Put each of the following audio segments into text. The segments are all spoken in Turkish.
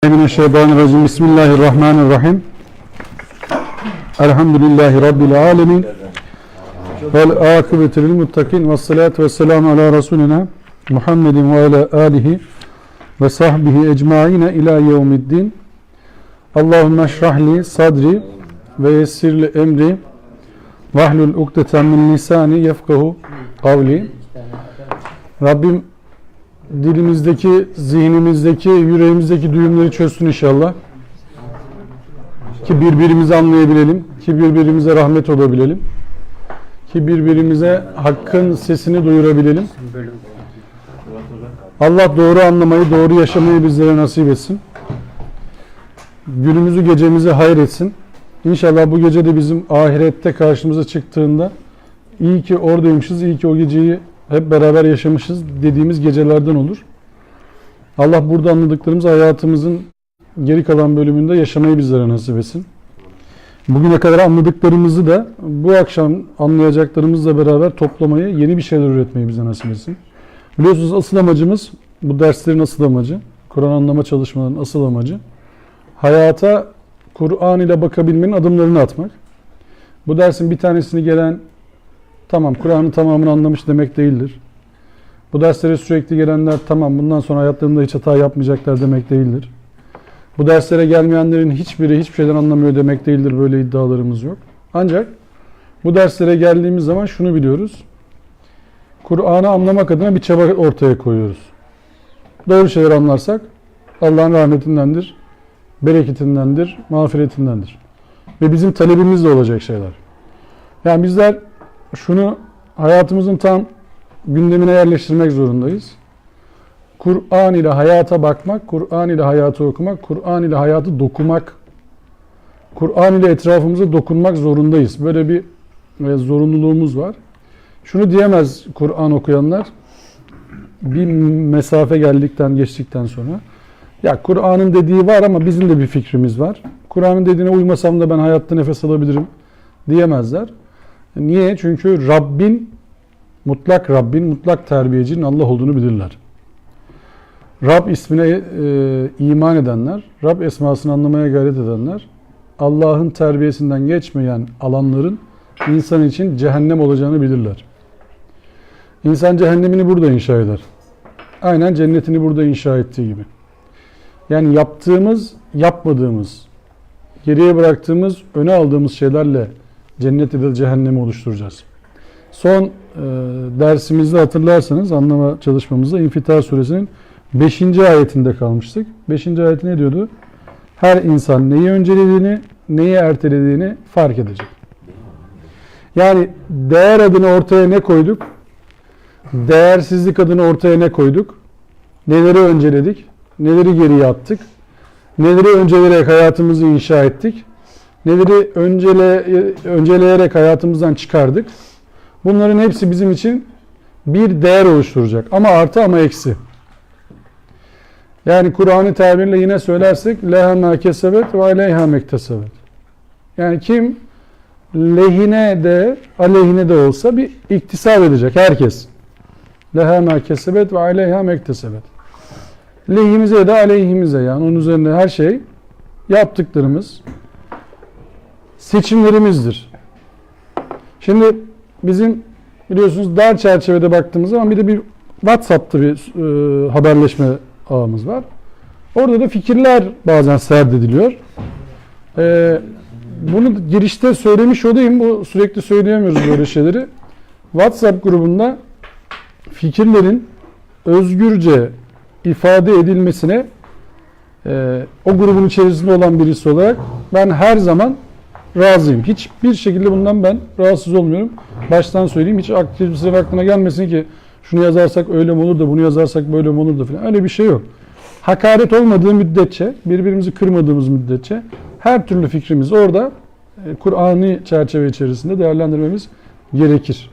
Mineşşeytanirracim. Bismillahirrahmanirrahim. Elhamdülillahi Rabbil alemin. Vel akıbetu lil muttakin. Ve salatu ve selamu ala Resulina Muhammedin ve ala alihi ve sahbihi ecmaine ila yevmiddin. Allahümme şrahli sadri ve yessirli emri vahlul ukdeten min lisani yefkahu kavli. Rabbim dilimizdeki, zihnimizdeki, yüreğimizdeki düğümleri çözsün inşallah. Ki birbirimizi anlayabilelim, ki birbirimize rahmet olabilelim, ki birbirimize hakkın sesini duyurabilelim. Allah doğru anlamayı, doğru yaşamayı bizlere nasip etsin. Günümüzü, gecemizi hayır etsin. İnşallah bu gece de bizim ahirette karşımıza çıktığında iyi ki oradaymışız, iyi ki o geceyi hep beraber yaşamışız dediğimiz gecelerden olur. Allah burada anladıklarımız hayatımızın geri kalan bölümünde yaşamayı bizlere nasip etsin. Bugüne kadar anladıklarımızı da bu akşam anlayacaklarımızla beraber toplamayı, yeni bir şeyler üretmeyi bize nasip etsin. Biliyorsunuz asıl amacımız, bu derslerin asıl amacı, Kur'an anlama çalışmalarının asıl amacı, hayata Kur'an ile bakabilmenin adımlarını atmak. Bu dersin bir tanesini gelen, tamam Kur'an'ın tamamını anlamış demek değildir. Bu derslere sürekli gelenler tamam bundan sonra hayatlarında hiç hata yapmayacaklar demek değildir. Bu derslere gelmeyenlerin hiçbiri hiçbir şeyden anlamıyor demek değildir. Böyle iddialarımız yok. Ancak bu derslere geldiğimiz zaman şunu biliyoruz. Kur'an'ı anlamak adına bir çaba ortaya koyuyoruz. Doğru şeyler anlarsak Allah'ın rahmetindendir, bereketindendir, mağfiretindendir. Ve bizim talebimiz de olacak şeyler. Yani bizler şunu hayatımızın tam gündemine yerleştirmek zorundayız. Kur'an ile hayata bakmak, Kur'an ile hayatı okumak, Kur'an ile hayatı dokumak, Kur'an ile etrafımıza dokunmak zorundayız. Böyle bir zorunluluğumuz var. Şunu diyemez Kur'an okuyanlar, bir mesafe geçtikten sonra. Ya Kur'an'ın dediği var ama bizim de bir fikrimiz var. Kur'an'ın dediğine uymasam da ben hayatta nefes alabilirim diyemezler. Niye? Çünkü Rabbin, mutlak terbiyecinin Allah olduğunu bilirler. Rab ismine iman edenler, Rab esmasını anlamaya gayret edenler, Allah'ın terbiyesinden geçmeyen alanların insan için cehennem olacağını bilirler. İnsan cehennemini burada inşa eder. Aynen cennetini burada inşa ettiği gibi. Yani yaptığımız, yapmadığımız, geriye bıraktığımız, öne aldığımız şeylerle cenneti de cehennemi oluşturacağız. Son dersimizde hatırlarsanız anlama çalışmamızda İnfitar suresinin 5. ayetinde kalmıştık. 5. ayet ne diyordu? Her insan neyi öncelediğini, neyi ertelediğini fark edecek. Yani değer adını ortaya ne koyduk? Değersizlik adını ortaya ne koyduk? Neleri önceledik? Neleri geriye attık? Neleri önceleyerek hayatımızı inşa ettik? Neleri önceleyerek hayatımızdan çıkardık? Bunların hepsi bizim için bir değer oluşturacak. Ama artı ama eksi. Yani Kur'an'ı tabirle yine söylersek leha ma kesebet ve aleyha mektesebet. Yani kim lehine de aleyhine de olsa bir iktisap edecek herkes. Leha ma kesebet ve aleyha mektesebet. Lehimize de aleyhimize, yani onun üzerinde her şey yaptıklarımız seçimlerimizdir. Şimdi bizim biliyorsunuz dar çerçevede baktığımız zaman bir de bir WhatsApp'ta bir haberleşme ağımız var. Orada da fikirler bazen serdediliyor. Bunu girişte söylemiş olayım. Bu sürekli söyleyemiyoruz böyle şeyleri. WhatsApp grubunda fikirlerin özgürce ifade edilmesine o grubun içerisinde olan birisi olarak ben her zaman razıyım. Hiçbir şekilde bundan ben rahatsız olmuyorum. Baştan söyleyeyim. Hiç aktivistlerin aklına gelmesin ki şunu yazarsak öyle mi olur da bunu yazarsak böyle mi olur da falan. Öyle bir şey yok. Hakaret olmadığı müddetçe, birbirimizi kırmadığımız müddetçe her türlü fikrimizi orada Kur'an'ı çerçeve içerisinde değerlendirmemiz gerekir.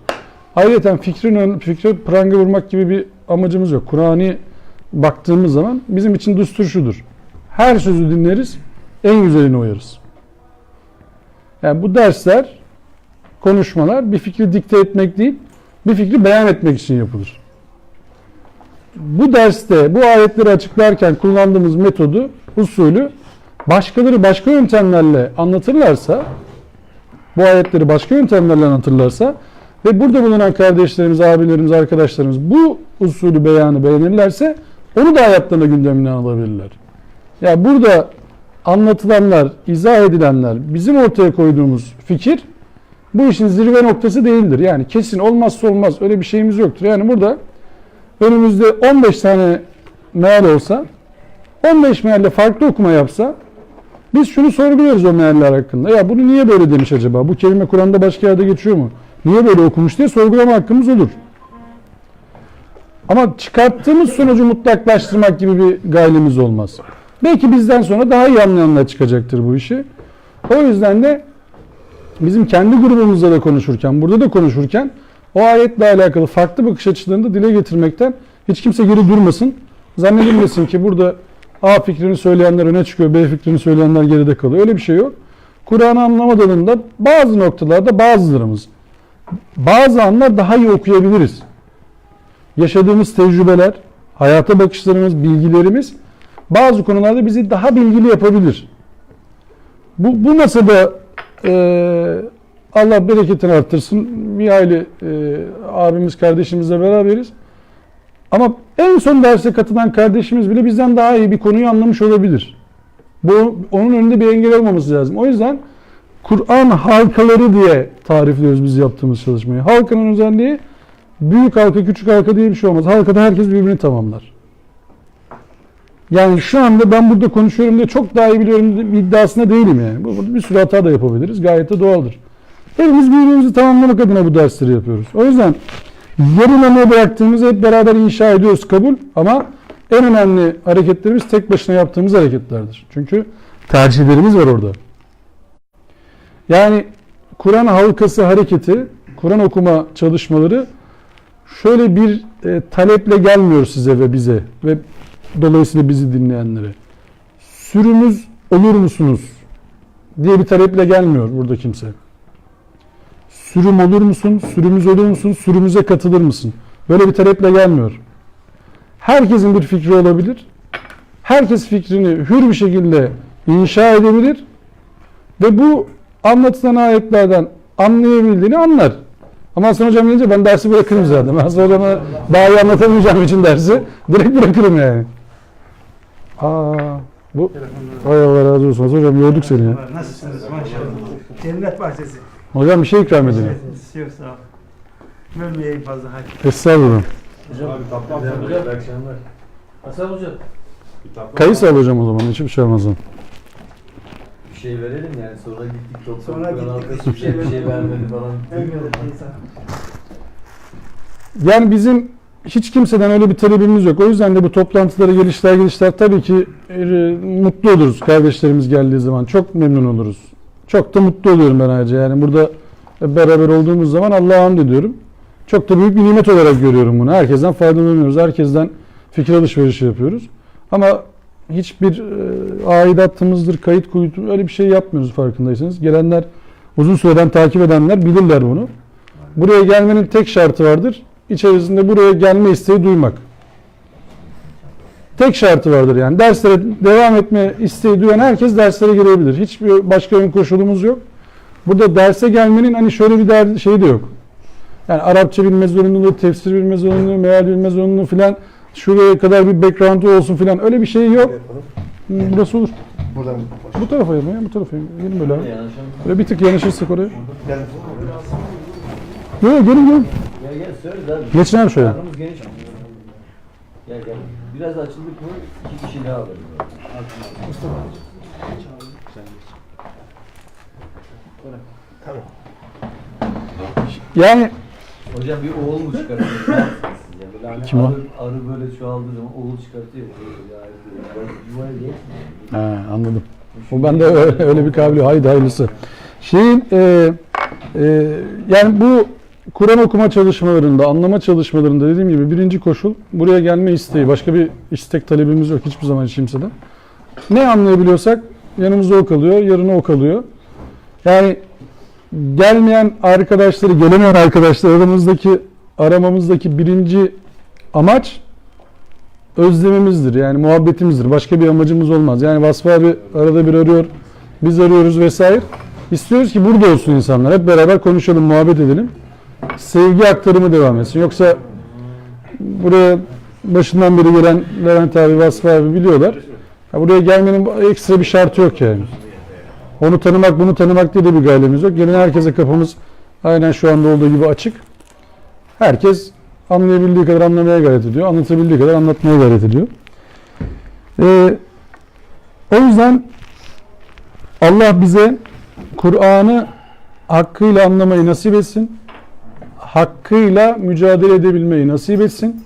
Ayrıca fikre pranga vurmak gibi bir amacımız yok. Kur'an'ı baktığımız zaman bizim için düstur şudur. Her sözü dinleriz, en güzelini uyarız. Yani bu dersler, konuşmalar bir fikri dikte etmek değil, bir fikri beyan etmek için yapılır. Bu derste bu ayetleri açıklarken kullandığımız metodu usulü başkaları başka yöntemlerle anlatırlarsa, bu ayetleri başka yöntemlerle anlatırlarsa ve burada bulunan kardeşlerimiz, abilerimiz, arkadaşlarımız bu usulü beyanı beğenirlerse onu da hayatlarına gündemine alabilirler. Ya burada anlatılanlar, izah edilenler, bizim ortaya koyduğumuz fikir bu işin zirve noktası değildir. Yani kesin olmazsa olmaz öyle bir şeyimiz yoktur. Yani burada önümüzde 15 tane meal olsa, 15 mealle farklı okuma yapsa biz şunu sorguluyoruz o mealler hakkında. Ya bunu niye böyle demiş acaba? Bu kelime Kur'an'da başka yerde geçiyor mu? Niye böyle okumuş diye sorgulama hakkımız olur. Ama çıkarttığımız sonucu mutlaklaştırmak gibi bir gaylemiz olmaz. Belki bizden sonra daha iyi anlayanlar çıkacaktır bu işi. O yüzden de bizim kendi grubumuzda da konuşurken, burada da konuşurken o ayetle alakalı farklı bakış açılarını da dile getirmekten hiç kimse geri durmasın. Zannedilmesin ki burada A fikrini söyleyenler öne çıkıyor, B fikrini söyleyenler geride kalıyor. Öyle bir şey yok. Kur'an'ı anlama dalında bazı noktalarda bazılarımız, bazı anlar daha iyi okuyabiliriz. Yaşadığımız tecrübeler, hayata bakışlarımız, bilgilerimiz bazı konularda bizi daha bilgili yapabilir. Bu masada Allah bereketini arttırsın. Bir aile abimiz, kardeşimizle beraberiz. Ama en son derse katılan kardeşimiz bile bizden daha iyi bir konuyu anlamış olabilir. Bu onun önünde bir engel olmaması lazım. O yüzden Kur'an halkaları diye tarifliyoruz biz yaptığımız çalışmayı. Halkanın özelliği büyük halka, küçük halka diye bir şey olmaz. Halkada herkes birbirini tamamlar. Yani şu anda ben burada konuşuyorum diye çok daha iyi biliyorum iddiasında değilim yani. Burada bir sürü hata da yapabiliriz. Gayet de doğaldır. Hepimiz birbirimizi tamamlamak adına bu dersleri yapıyoruz. O yüzden yarılamaya bıraktığımızı hep beraber inşa ediyoruz, kabul. Ama en önemli hareketlerimiz tek başına yaptığımız hareketlerdir. Çünkü tercihlerimiz var orada. Yani Kur'an halkası hareketi, Kur'an okuma çalışmaları şöyle bir taleple gelmiyor size ve bize ve dolayısıyla bizi dinleyenlere. Sürümüz olur musunuz diye bir taleple gelmiyor burada kimse. Sürüm olur musun? Sürümüz olur musun? Sürümüze katılır mısın? Böyle bir taleple gelmiyor. Herkesin bir fikri olabilir. Herkes fikrini hür bir şekilde inşa edebilir. Ve bu anlatılan ayetlerden anlayabildiğini anlar. Ama Hasan Hocam gelince ben dersi bırakırım zaten. Ben sonra ona daha iyi anlatamayacağım için dersi direkt bırakırım yani. Bu hay Allah razı olsun. Hasan Hocam yorduk seni ya. Nasılsınız maşallah. Cennet bahçesi. Hocam bir şey ikram edin. Yok sağ ol. Bölmeyeyim fazla hadi. Estağfurullah. Hocam iyi akşamlar. Hasan hocam. Kayısı al hocam o zaman. Hiçbir şey olmaz. Bir şey verelim yani sonra gittik doktor. Sonra gittik, Arkadaş bir şey vermedi falan. Yani bizim hiç kimseden öyle bir talebimiz yok. O yüzden de bu toplantılara gelişler tabii ki mutlu oluruz kardeşlerimiz geldiği zaman. Çok memnun oluruz. Çok da mutlu oluyorum ben ayrıca. Yani burada beraber olduğumuz zaman Allah'a hamd ediyorum. Çok da büyük bir nimet olarak görüyorum bunu. Herkesten faydalanıyoruz. Herkesten fikir alışverişi yapıyoruz. Ama hiçbir aidatımızdır, kayıt kuyutu öyle bir şey yapmıyoruz farkındaysanız. Gelenler, uzun süreden takip edenler bilirler bunu. Buraya gelmenin tek şartı vardır. İçerisinde buraya gelme isteği duymak. Tek şartı vardır yani. Derslere devam etme isteği duyan herkes derslere girebilir. Hiçbir başka ön koşulumuz yok. Burada derse gelmenin hani şöyle bir şey de yok. Yani Arapça bilme zorunluluğu, tefsir bilme zorunluluğu, meal bilme zorunluluğu filan, şuraya kadar bir background'u olsun filan öyle bir şey yok. Burası olur. Buradan Bu tarafa yapın ya, bu tarafa yapın. Gelin böyle abi. Böyle bir tık yanaşırsak oraya. Yok gelin. Gel söyle abi. Geçin abi şöyle. Karnımız geniş. Gel. Biraz açıldık mı 2 kişi daha alırız. Yani Hocam bir oğul mu çıkartıyor? Yani Kim o? Arı böyle çoğaldığı zaman oğul çıkartıyor. Yuvaya değil. Anladım. O bende öyle bir kabiliyet. Haydi hayırlısı. Yani bu Kur'an okuma çalışmalarında, anlama çalışmalarında dediğim gibi birinci koşul buraya gelme isteği. Başka bir istek talebimiz yok hiçbir zaman hiç kimseden. Ne anlayabiliyorsak yanımızda o kalıyor, yarına o kalıyor. Yani gelmeyen arkadaşları, gelemeyen arkadaşlar aramamızdaki birinci amaç özlemimizdir. Yani muhabbetimizdir. Başka bir amacımız olmaz. Yani Vasfı abi arada bir arıyor. Biz arıyoruz vesaire. İstiyoruz ki burada olsun insanlar. Hep beraber konuşalım, muhabbet edelim. Sevgi aktarımı devam etsin. Yoksa buraya başından beri gelen Levent abi, Vasfı abi biliyorlar. Buraya gelmenin ekstra bir şartı yok yani. Onu tanımak, bunu tanımak diye de bir gayemiz yok. Gelen herkese kapımız aynen şu anda olduğu gibi açık. Herkes anlayabildiği kadar anlamaya gayret ediyor. Anlatabildiği kadar anlatmaya gayret ediyor. O yüzden Allah bize Kur'an'ı hakkıyla anlamayı nasip etsin. Hakkıyla mücadele edebilmeyi nasip etsin.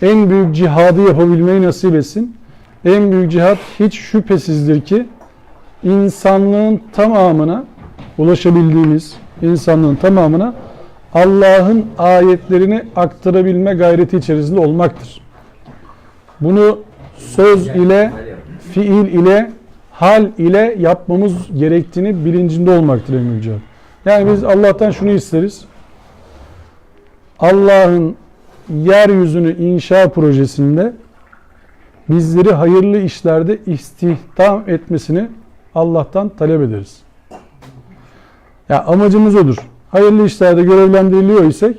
En büyük cihadı yapabilmeyi nasip etsin. En büyük cihat hiç şüphesizdir ki insanlığın tamamına ulaşabildiğimiz insanlığın tamamına Allah'ın ayetlerini aktarabilme gayreti içerisinde olmaktır. Bunu söz ile, fiil ile, hal ile yapmamız gerektiğini bilincinde olmaktır en büyük cihat. Yani biz Allah'tan şunu isteriz. Allah'ın yeryüzünü inşa projesinde bizleri hayırlı işlerde istihdam etmesini Allah'tan talep ederiz. Ya amacımız odur. Hayırlı işlerde görevlendiriliyor isek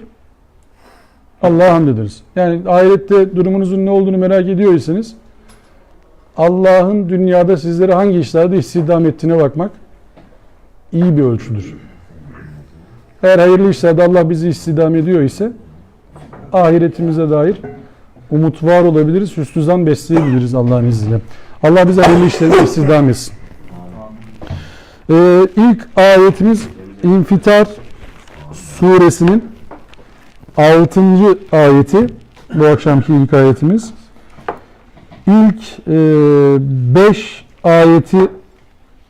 Allah'a hamd ederiz. Yani ahirette durumunuzun ne olduğunu merak ediyorsanız Allah'ın dünyada sizleri hangi işlerde istihdam ettiğine bakmak iyi bir ölçüdür. Eğer hayırlı işlerde Allah bizi istihdam ediyor ise ahiretimize dair umut var olabiliriz, hüsnü zan besleyebiliriz Allah'ın izniyle. Allah bize hayırlı işlerde istihdam etsin. İlk ayetimiz İnfitar suresinin 6. ayeti. Bu akşamki ilk ayetimiz. İlk 5 ayeti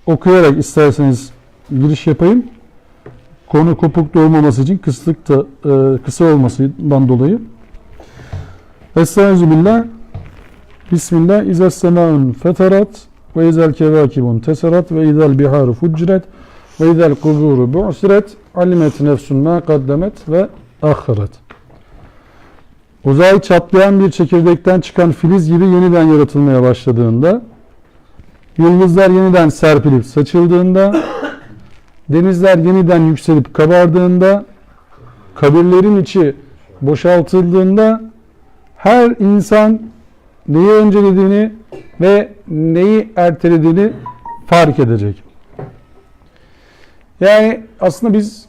okuyarak isterseniz giriş yapayım. Konu kopuk da olmaması için kısa olmasından dolayı. Estağfirullah. Bismillah. İzel semâun feterat ve izel kevâkibun teserat ve izel biharu fucret ve izel kuburu bu'siret alimet nefsun mâ kaddemet ve ahret. Uzay çatlayan bir çekirdekten çıkan filiz gibi yeniden yaratılmaya başladığında, yıldızlar yeniden serpilip saçıldığında, denizler yeniden yükselip kabardığında, kabirlerin içi boşaltıldığında her insan neyi öncelediğini ve neyi ertelediğini fark edecek. Yani aslında biz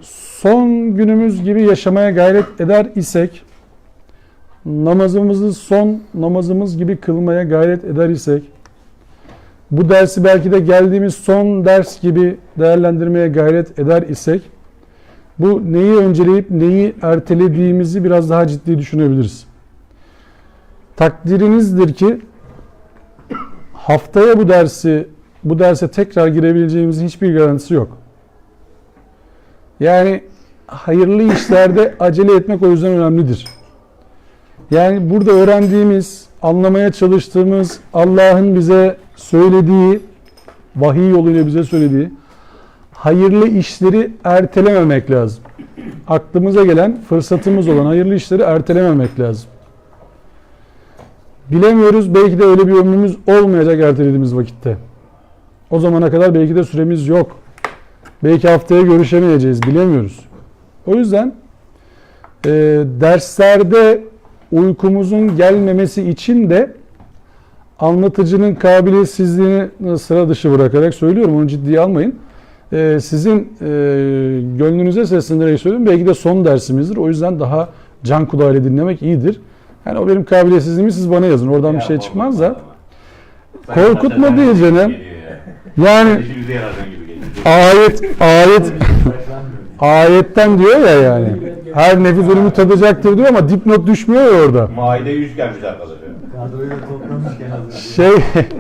son günümüz gibi yaşamaya gayret eder isek, namazımızı son namazımız gibi kılmaya gayret eder isek, bu dersi belki de geldiğimiz son ders gibi değerlendirmeye gayret eder isek, bu neyi önceleyip neyi ertelediğimizi biraz daha ciddi düşünebiliriz. Takdirinizdir ki haftaya bu derse tekrar girebileceğimizin hiçbir garantisi yok. Yani hayırlı işlerde acele etmek o yüzden önemlidir. Yani burada öğrendiğimiz, anlamaya çalıştığımız, Allah'ın bize söylediği, vahiy yoluyla bize söylediği hayırlı işleri ertelememek lazım. Aklımıza gelen, fırsatımız olan hayırlı işleri ertelememek lazım. Bilemiyoruz, belki de öyle bir ömrümüz olmayacak ertelediğimiz vakitte. O zamana kadar belki de süremiz yok. Belki haftaya görüşemeyeceğiz, bilemiyoruz. O yüzden derslerde uykumuzun gelmemesi için de anlatıcının kabiliyetsizliğini sıra dışı bırakarak söylüyorum, onu ciddiye almayın. Sizin gönlünüze seslendirerek söylüyorum. Belki de son dersimizdir. O yüzden daha can kulağıyla dinlemek iyidir. Yani o benim kabiliyetsizliğimi siz bana yazın. Oradan bir şey çıkmaz da. Korkutma diyeceğine. Yani ayetten diyor ya yani. Her nefis ölümü tadacaktır diyor ama dipnot düşmüyor ya orada. Maide 100 gelmiş arkadaşlar. Kadroyu toplamışken hazır.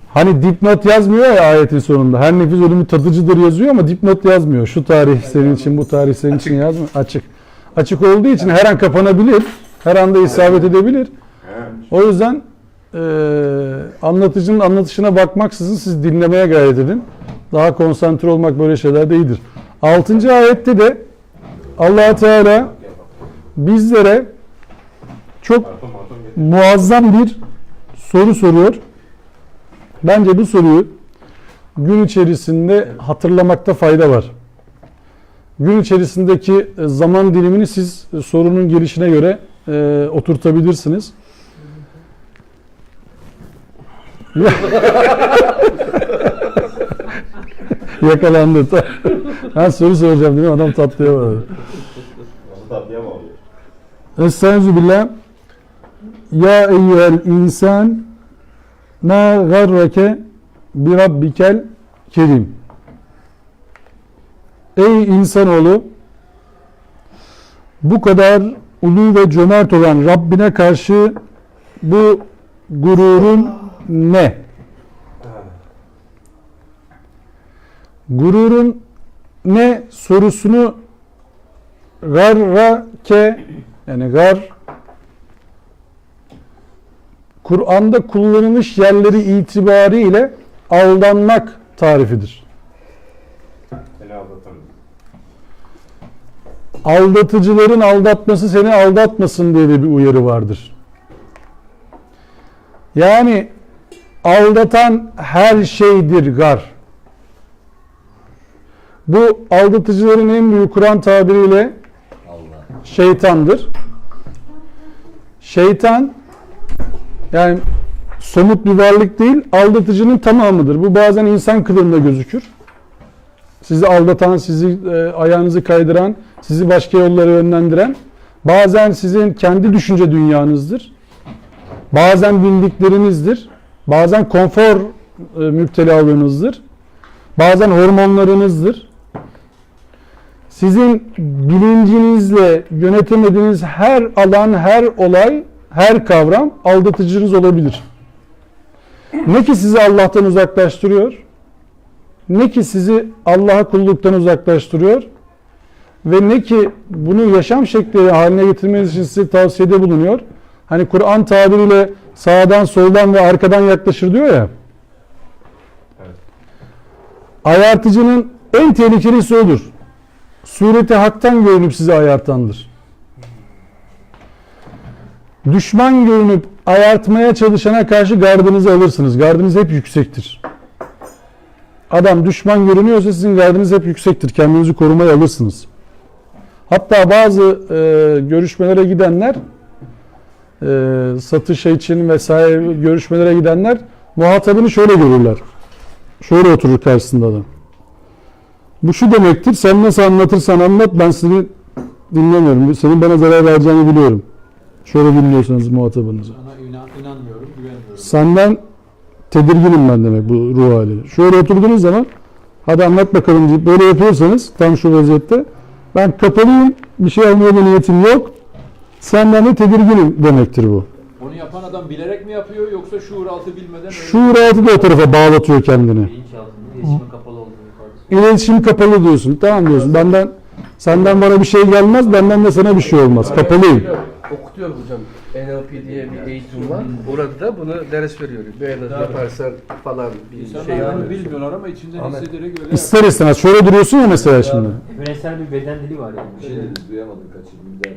Hani dipnot yazmıyor ya ayetin sonunda. Her nefis ölümü tadıcıdır yazıyor ama dipnot yazmıyor. Şu tarih senin için, bu tarih senin için yazmıyor. Açık. Açık olduğu için her an kapanabilir. Her anda isabet edebilir. O yüzden anlatıcının anlatışına bakmaksızın siz dinlemeye gayret edin. Daha konsantre olmak böyle şeylerde iyidir. 6. ayette de Allah Teala bizlere çok muazzam bir soru soruyor. Bence bu soruyu gün içerisinde hatırlamakta fayda var. Gün içerisindeki zaman dilimini siz sorunun gelişine göre oturtabilirsiniz. Yakalandı. Ben soru soracağım dedim, adam tatlıya bağladı. Tatlıya mı oluyor? Estağfirullah. Ya eyyühel insan ma garreke bi rabbikel kerim. Ey insanoğlu, bu kadar ulu ve cömert olan Rabbine karşı bu gururun ne? Gururun ne sorusunu garrake, yani gar, Kur'an'da kullanılmış yerleri itibariyle aldanmak tarifidir. Seni aldatamıyor. Aldatıcıların aldatması seni aldatmasın diye de bir uyarı vardır. Yani aldatan her şeydir gar. Bu aldatıcıların en büyük Kur'an tabiriyle şeytandır. Şeytan yani somut bir varlık değil, aldatıcının tamamıdır. Bu bazen insan kılığında gözükür. Sizi aldatan, sizi ayağınızı kaydıran, sizi başka yollara yönlendiren, bazen sizin kendi düşünce dünyanızdır. Bazen bildiklerinizdir. Bazen konfor müptelalığınızdır. Bazen hormonlarınızdır. Sizin bilincinizle yönetemediğiniz her alan, her olay, her kavram aldatıcınız olabilir. Ne ki sizi Allah'tan uzaklaştırıyor, ne ki sizi Allah'a kulluktan uzaklaştırıyor ve ne ki bunu yaşam şekli haline getirmeniz için size tavsiyede bulunuyor. Hani Kur'an tabiriyle sağdan, soldan ve arkadan yaklaşır diyor ya. Evet. Ayartıcının en tehlikelisi odur. Sureti haktan görünüp sizi ayartandır. Düşman görünüp ayartmaya çalışana karşı gardınızı alırsınız. Gardınız hep yüksektir. Adam düşman görünüyorsa sizin gardınız hep yüksektir. Kendinizi korumaya alırsınız. Hatta bazı görüşmelere gidenler, satış için vesaire görüşmelere gidenler muhatabını şöyle görürler. Şöyle oturur karşısında adam. Bu şu demektir, sen nasıl anlatırsan anlat, ben seni dinlemiyorum. Senin bana zarar vereceğini biliyorum. Şöyle dinliyorsanız muhatabınızı. Sana inanmıyorum, güvenmiyorum. Senden tedirginim ben demek bu ruh hali. Şöyle oturduğunuz zaman, hadi anlat bakalım deyip böyle yapıyorsanız, tam şu vaziyette, ben kapalıyım, bir şey almaya da niyetim yok, senden de tedirginim demektir bu. Onu yapan adam bilerek mi yapıyor yoksa şuur altı bilmeden öyle Şuur altı da o tarafa bağlatıyor kendini. Bilinçaltında iletişime kapalı olduğunu ifade. İletişim kapalı diyorsun. Tamam diyorsun. Senden bana bir şey gelmez, benden de sana bir şey olmaz. Kapalıyım. Okutuyor hocam. NLP diye bir eğitim var. Orada da bunu ders veriyor. Böyle yaparsan falan bir İnsanlar şey bunu var. bilmiyorlar ama içinden Ahmet. hissederek öyle İster istemez. Şöyle duruyorsun ya mesela şimdi. Evrensel bir beden dili var yani. Bir şey dediniz, duyamadım, kaçırdım. Bir daha.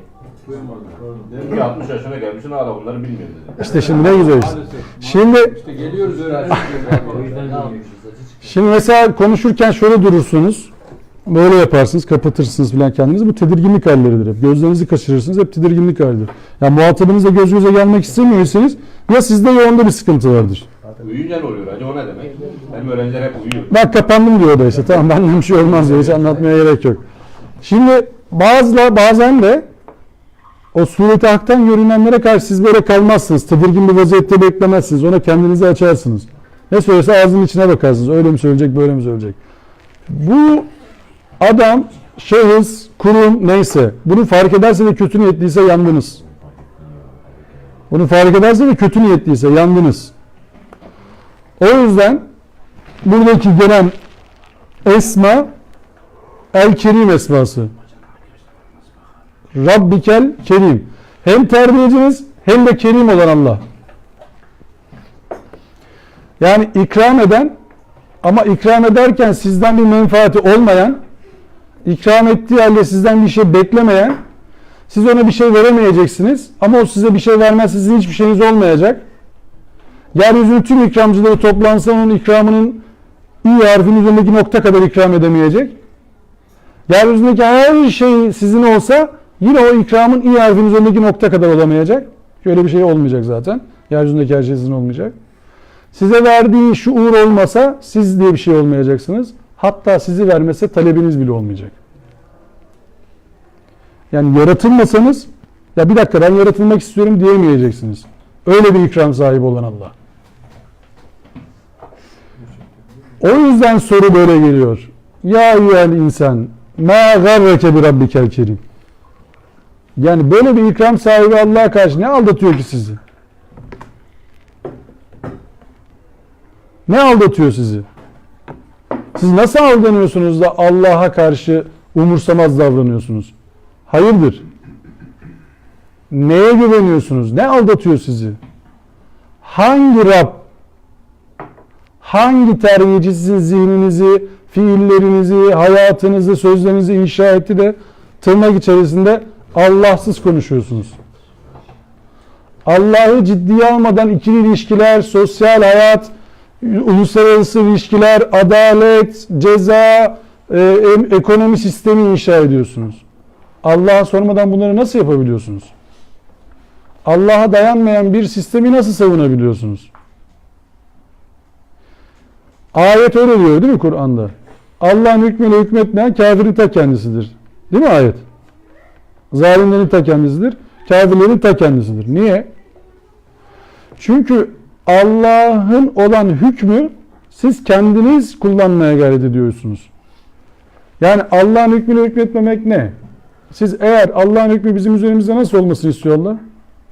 Duyamadım. Dedim ki 60 yaşına gelmişsin hala bunları bilmiyorum dedi. İşte şimdi ne güzel işte. Maalesef. Şimdi İşte geliyoruz öğrenmek O yüzden ne yapmışız? Acı çıkıyor. Şimdi mesela konuşurken şöyle durursunuz. Böyle yaparsınız, kapatırsınız falan kendinizi. Bu tedirginlik halleridir hep. Gözlerinizi kaçırırsınız, hep tedirginlik halidir. Yani muhatabınızla göz göze gelmek istemiyorsanız ya sizde ya onda bir sıkıntı vardır. Uyuyunca ne oluyor acaba, o ne demek? Benim öğrenciler hep uyuyor. Bak kapandım diyor o da işte. Tamam benden bir şey olmaz diyor. Hiç anlatmaya gerek yok. Şimdi bazen de o sureti haktan görünenlere karşı siz böyle kalmazsınız. Tedirgin bir vaziyette beklemezsiniz. Ona kendinizi açarsınız. Ne söylese ağzının içine bakarsınız. Öyle mi söyleyecek, böyle mi söyleyecek? Bu adam, şahıs, kurum neyse bunu fark ederse ve kötü niyetliyse yandınız. Bunu fark ederse ve kötü niyetliyse yandınız. O yüzden buradaki gelen esma El-Kerim esması. Rabbikel Kerim. Hem terbiyeciniz hem de Kerim olan Allah. Yani ikram eden ama ikram ederken sizden bir menfaati olmayan, ikram ettiği halde sizden bir şey beklemeyen, Siz ona bir şey veremeyeceksiniz ama o size bir şey vermez, sizin hiçbir şeyiniz olmayacak. Yeryüzünün tüm ikramcıları toplansa onun ikramının İ harfinin üzerindeki nokta kadar ikram edemeyecek. Yeryüzündeki her şey sizin olsa yine o ikramın İ harfinin üzerindeki nokta kadar olamayacak. Öyle bir şey olmayacak zaten. Yeryüzündeki her şey sizin olmayacak. Size verdiği şuur olmasa siz diye bir şey olmayacaksınız. Hatta sizi vermese talebiniz bile olmayacak. Yani yaratılmasanız ya bir dakika ben yaratılmak istiyorum diyemeyeceksiniz. Öyle bir ikram sahibi olan Allah. O yüzden soru böyle geliyor. Ya eyyuhel insan ma garreke bi rabbikel kerim. Yani böyle bir ikram sahibi Allah'a karşı ne aldatıyor ki sizi? Ne aldatıyor sizi? Siz nasıl aldanıyorsunuz da Allah'a karşı umursamaz davranıyorsunuz? Hayırdır? Neye güveniyorsunuz? Ne aldatıyor sizi? Hangi Rab, hangi terbiyeci sizin zihninizi, fiillerinizi, hayatınızı, sözlerinizi inşa etti de tırnak içerisinde Allahsız konuşuyorsunuz? Allah'ı ciddiye almadan ikili ilişkiler, sosyal hayat, uluslararası ilişkiler, adalet, ceza, ekonomi sistemi inşa ediyorsunuz. Allah'a sormadan bunları nasıl yapabiliyorsunuz? Allah'a dayanmayan bir sistemi nasıl savunabiliyorsunuz? Ayet öyle diyor değil mi Kur'an'da? Allah'ın hükmüyle hükmetmeyen kafirin ta kendisidir. Değil mi ayet? Zalimlerin ta kendisidir, kafirlerin ta kendisidir. Niye? Çünkü Allah'ın olan hükmü siz kendiniz kullanmaya gayret ediyorsunuz. Yani Allah'ın hükmüyle hükmetmemek ne? Siz eğer Allah'ın hükmü bizim üzerimizde nasıl olmasını istiyor Allah?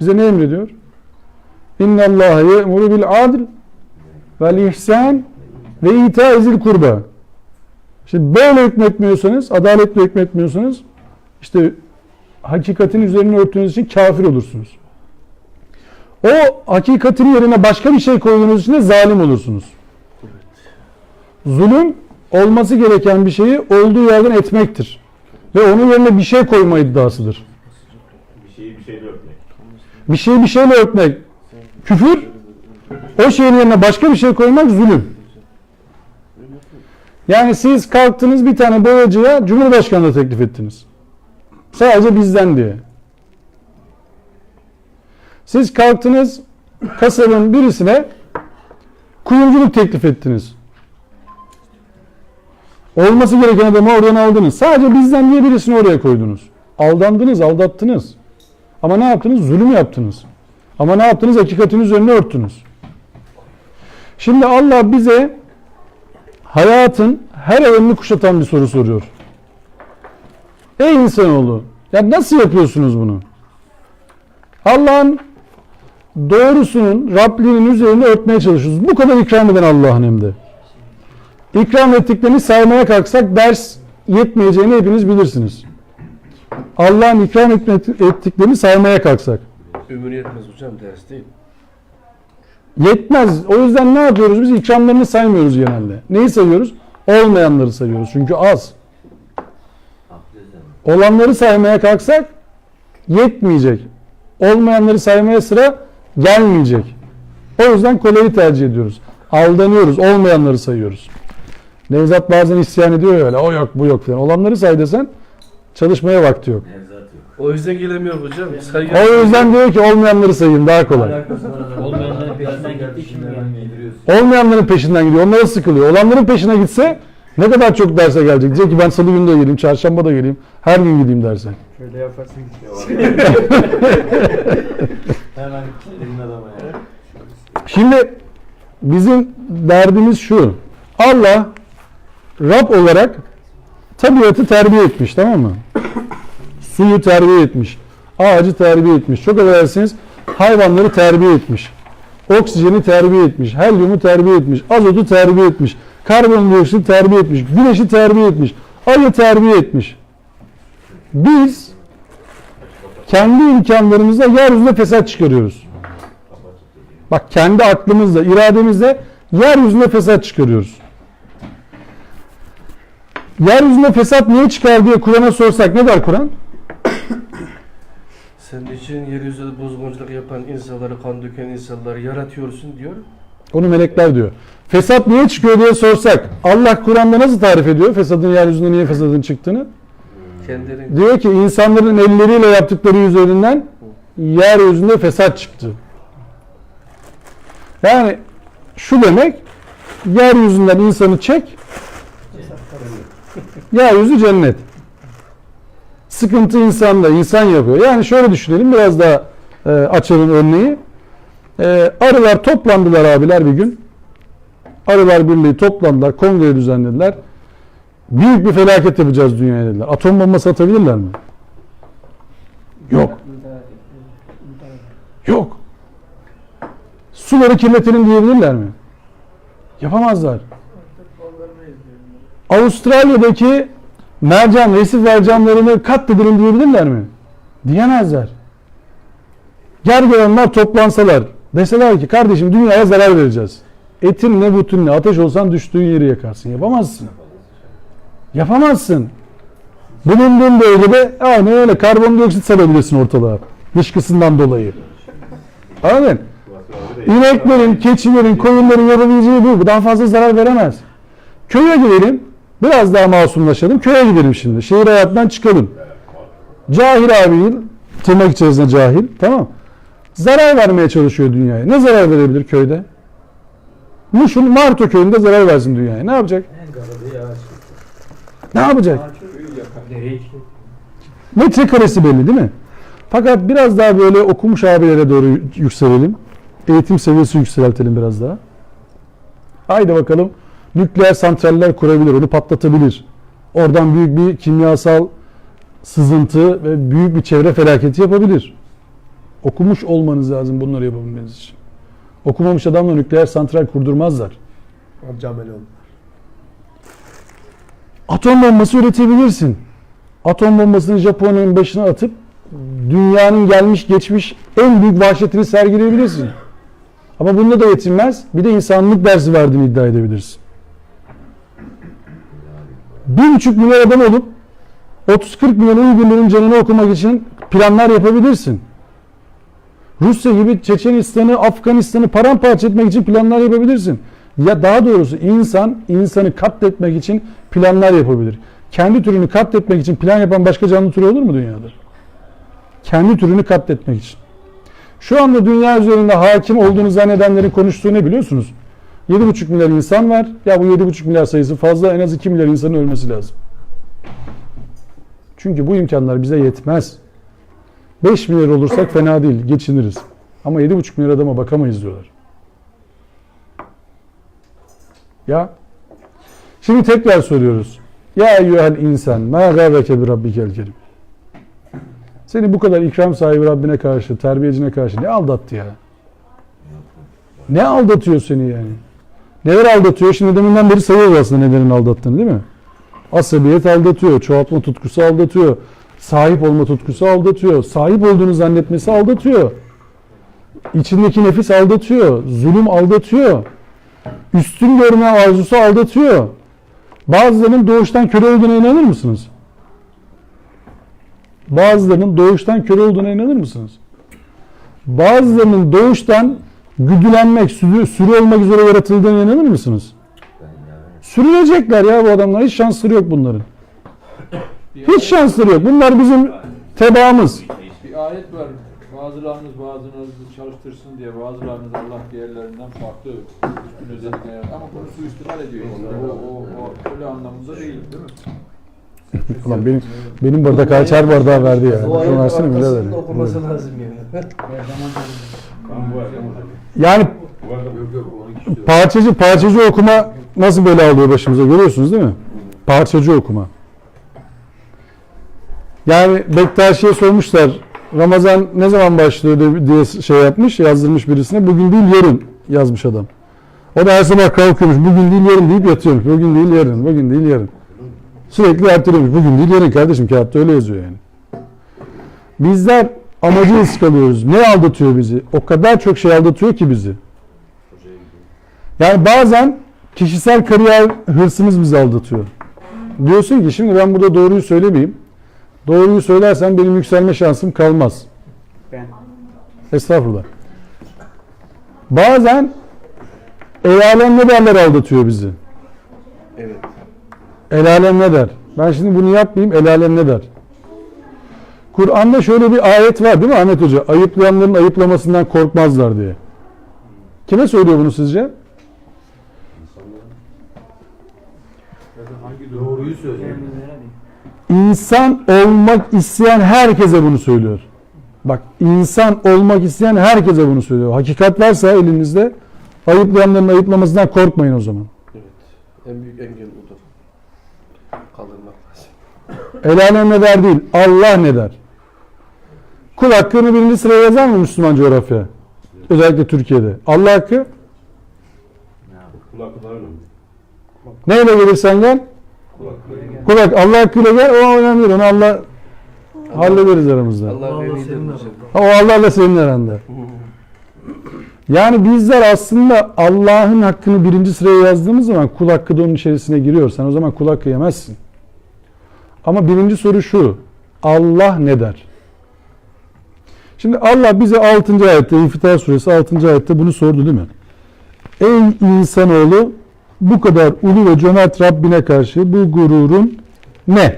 Bize ne emrediyor? İnna Allaha ye'muru bil adl vel ihsan ve ita'izil kurba. Şimdi böyle hükmetmiyorsanız, adaletle hükmetmiyorsanız işte hakikatin üzerine örttüğünüz için kafir olursunuz. O hakikatin yerine başka bir şey koyduğunuz için de zalim olursunuz. Zulüm olması gereken bir şeyi olduğu yerden etmektir. Ve onun yerine bir şey koyma iddiasıdır. Bir şeyi bir şeyle örtmek. Bir şeyi bir şeyle örtmek küfür, o şeyin yerine başka bir şey koymak zulüm. Yani siz kalktınız bir tane boyacıya Cumhurbaşkanlığı teklif ettiniz. Sadece bizden diye. Siz kalktınız kasabın birisine kuyumculuk teklif ettiniz. Olması gereken adamı oradan aldınız. Sadece bizden diye birisini oraya koydunuz. Aldandınız, aldattınız. Ama ne yaptınız? Zulüm yaptınız. Ama ne yaptınız? Hakikatin üzerine örttünüz. Şimdi Allah bize hayatın her alanını kuşatan bir soru soruyor. Ey insanoğlu, ya nasıl yapıyorsunuz bunu? Allah'ın doğrusunun, Rabliğinin üzerine örtmeye çalışıyoruz. Bu kadar ikram eden Allah'ın hem de. İkram ettiklerini saymaya kalksak ders yetmeyeceğini hepiniz bilirsiniz. Allah'ın ikram ettiklerini saymaya kalksak. Ömür yetmez hocam, ders değil. Yetmez. O yüzden ne yapıyoruz? Biz ikramlarını saymıyoruz genelde. Neyi sayıyoruz? Olmayanları sayıyoruz. Çünkü az. Olanları saymaya kalksak yetmeyecek. Olmayanları saymaya sıra gelmeyecek. O yüzden kolayı tercih ediyoruz. Aldanıyoruz. Olmayanları sayıyoruz. Nevzat bazen isyan ediyor ya öyle. O yok, bu yok falan. Olanları say desen çalışmaya vakti yok. O yüzden gelemiyor hocam. O yüzden diyor ki olmayanları sayayım daha kolay. Olmayanların peşinden gitti şimdi giydiriyorsun. Olmayanların peşinden gidiyor. Onlara sıkılıyor. Olanların peşine gitse ne kadar çok derse gelecek. Diyecek ki ben salı günü de geleyim, çarşamba da geleyim. Her gün gideyim derse. Şöyle yaparsın gidiyor. Hemen kilitledin adama ya. Şimdi bizim derdimiz şu. Allah Rab olarak tabiatı terbiye etmiş, tamam mı? Suyu terbiye etmiş. Ağacı terbiye etmiş. Çok affedersiniz hayvanları terbiye etmiş. Oksijeni terbiye etmiş. Helyumu terbiye etmiş. Azotu terbiye etmiş. Karbondioksiti terbiye etmiş. Güneşi terbiye etmiş. Ayı terbiye etmiş. Biz kendi imkanlarımızla yeryüzüne fesat çıkarıyoruz. Bak kendi aklımızla, irademizle yeryüzüne fesat çıkarıyoruz. Yeryüzünde fesat niye çıkar diye Kur'an'a sorsak ne der Kur'an? Senin için yeryüzünde bozgunculuk yapan insanları, kan döken insanları yaratıyorsun diyor. Onu melekler diyor. Fesat niye çıkıyor diye sorsak, Allah Kur'an'da nasıl tarif ediyor fesadın, yeryüzünde niye fesadın çıktığını? Kendileri Diyor ki insanların elleriyle yaptıkları üzerinden yeryüzünde fesat çıktı. Yani şu demek, yeryüzünden insanı çek, yeryüzü cennet. Sıkıntı insanda, insan yapıyor. Yani şöyle düşünelim, biraz daha açalım örneği. Arılar toplandılar abiler bir gün. Arılar Birliği toplandılar, kongre düzenlediler. Büyük bir felaket yapacağız dünyaya dediler. Atom bombası atabilirler mi? Yok. Yok. Suları kirletelim diyebilirler mi? Yapamazlar. Avustralya'daki mercan, resif mercanlarını katledelim diyebilirler mi? Diyemezler. Gergedanlar toplansalar, deseler ki kardeşim dünyaya zarar vereceğiz. Etin ne butun ne, ateş olsan düştüğün yeri yakarsın. Yapamazsın. Yapamazsın. Bulunduğun bölgede aynen öyle karbondioksit salabilirsin ortalığa. Dışkısından dolayı. Anladın? İneklerin, keçilerin, koyunların yapabileceği bu. Daha fazla zarar veremez. Köye gidelim. Biraz daha masumlaşalım. Köye gidelim şimdi. Şehir hayatından çıkalım. Cahil abinin, tırnak içerisinde cahil. Tamam. Zarar vermeye çalışıyor dünyaya. Ne zarar verebilir köyde? Muş'un Marto köyünde zarar versin dünyaya. Ne yapacak? Ne yapacak? Metrekaresi belli değil mi? Fakat biraz daha böyle okumuş abilere doğru yükselelim. Eğitim seviyesi yükseltelim biraz daha. Haydi bakalım. Nükleer santraller kurabilir, onu patlatabilir. Oradan büyük bir kimyasal sızıntı ve büyük bir çevre felaketi yapabilir. Okumuş olmanız lazım bunları yapabilmeniz için. Okumamış adamla nükleer santral kurdurmazlar. Camel oldu. Atom bombası üretebilirsin. Atom bombasını Japonya'nın başına atıp dünyanın gelmiş geçmiş en büyük vahşetini sergileyebilirsin. Ama bunda da yetinmez. Bir de insanlık dersi verdiğini iddia edebilirsin. 1,5 milyar adam olup 30-40 milyon Uygurların canını okumak için planlar yapabilirsin. Rusya gibi Çeçenistan'ı, Afganistan'ı paramparça etmek için planlar yapabilirsin. Ya daha doğrusu insanı katletmek için planlar yapabilir. Kendi türünü katletmek için plan yapan başka canlı türü olur mu dünyada? Kendi türünü katletmek için. Şu anda dünya üzerinde hakim olduğunu zannedenlerin konuştuğu ne biliyorsunuz? 7,5 milyar insan var. Ya bu 7,5 milyar sayısı fazla, en az 2 milyar insanın ölmesi lazım. Çünkü bu imkanlar bize yetmez. 5 milyar olursak fena değil, geçiniriz. Ama 7,5 milyar adama bakamayız diyorlar. Ya. Şimdi tekrar soruyoruz. Ya eyyuhel insan, ma gâveke bi rabbikel kerim. Seni bu kadar ikram sahibi Rabbine karşı, terbiyecine karşı ne aldattı ya? Ne aldatıyor seni yani? Neler aldatıyor? Şimdi deminden beri sayıyoruz aslında nelerin aldattığını değil mi? Asabiyet aldatıyor, çoğaltma tutkusu aldatıyor, sahip olma tutkusu aldatıyor, sahip olduğunu zannetmesi aldatıyor. İçindeki nefis aldatıyor, zulüm aldatıyor, üstün görme arzusu aldatıyor. Bazılarının doğuştan köle olduğuna inanır mısınız? Bazılarının doğuştan köle olduğuna inanır mısınız? Bazılarının doğuştan güdülenmek, sürü olmak üzere yaratıldığına inanır mısınız? Sürülecekler ya bu adamlar. Hiç şansları yok bunların. Hiç şansları yok. Bunlar bizim tebaamız. Bir ayet var. Bazılarınız bazılarınızı çalıştırsın diye bazılarınız Allah diğerlerinden farklı üstün özellik ayar. Ama bunu suistimal ediyor. O öyle anlamında değil mi? Ulan benim bardak her bardağı verdi ya. o Şunu versene mi? arkasında okuması lazım yani. Yani parçacı okuma nasıl bela alıyor başımıza görüyorsunuz değil mi? Parçacı okuma. Yani Bektaşi'ye sormuşlar Ramazan ne zaman başlıyor diye şey yapmış, yazdırmış birisine. Bugün değil yarın yazmış adam. O da her sabah kalkıyormuş. Bugün değil yarın deyip yatıyormuş. Bugün değil yarın, bugün değil yarın. Sürekli erteliyormuş. Bugün değil yarın kardeşim, kağıtta öyle yazıyor yani. Bizler amacı ıskalıyoruz. Ne aldatıyor bizi? O kadar çok şey aldatıyor ki bizi. Yani bazen kişisel kariyer hırsımız bizi aldatıyor. Diyorsun ki şimdi ben burada doğruyu söylemeyeyim. Doğruyu söylersem benim yükselme şansım kalmaz. Estağfurullah. Bazen el alem ne derler aldatıyor bizi. Evet. El alem ne der? Ben şimdi bunu yapmayayım, el alem ne der? Kur'an'da şöyle bir ayet var değil mi Ahmet Hoca? Ayıplayanların ayıplamasından korkmazlar diye. Kime söylüyor bunu sizce? Doğruyu söylüyor. İnsan olmak isteyen herkese bunu söylüyor. Bak, insan olmak isteyen herkese bunu söylüyor. Hakikat varsa elinizde, ayıplayanların ayıplamasından korkmayın o zaman. Evet. En büyük engel odur. Kaldırmak lazım. El alem ne der değil, Allah ne der? Kul hakkını birinci sıraya yazar mı Müslüman coğrafya? Özellikle Türkiye'de. Allah hakkı Kulak daha önemli. neyle gelirsen gel? Kul hakkı. Allah hakkıyla gel, o önemli değil. Onu Allah hallederiz aramızda. Allah velidir hocam. O Allah'la senin aranda. Yani bizler aslında Allah'ın hakkını birinci sıraya yazdığımız zaman kul hakkı da onun içerisine giriyor. Sen o zaman kul hakkı yemezsin. Ama birinci soru şu. Allah ne der? Şimdi Allah bize 6. ayette, İnfitar suresi 6. ayette bunu sordu değil mi? Ey insanoğlu, bu kadar ulu ve cömert Rabbine karşı bu gururun ne?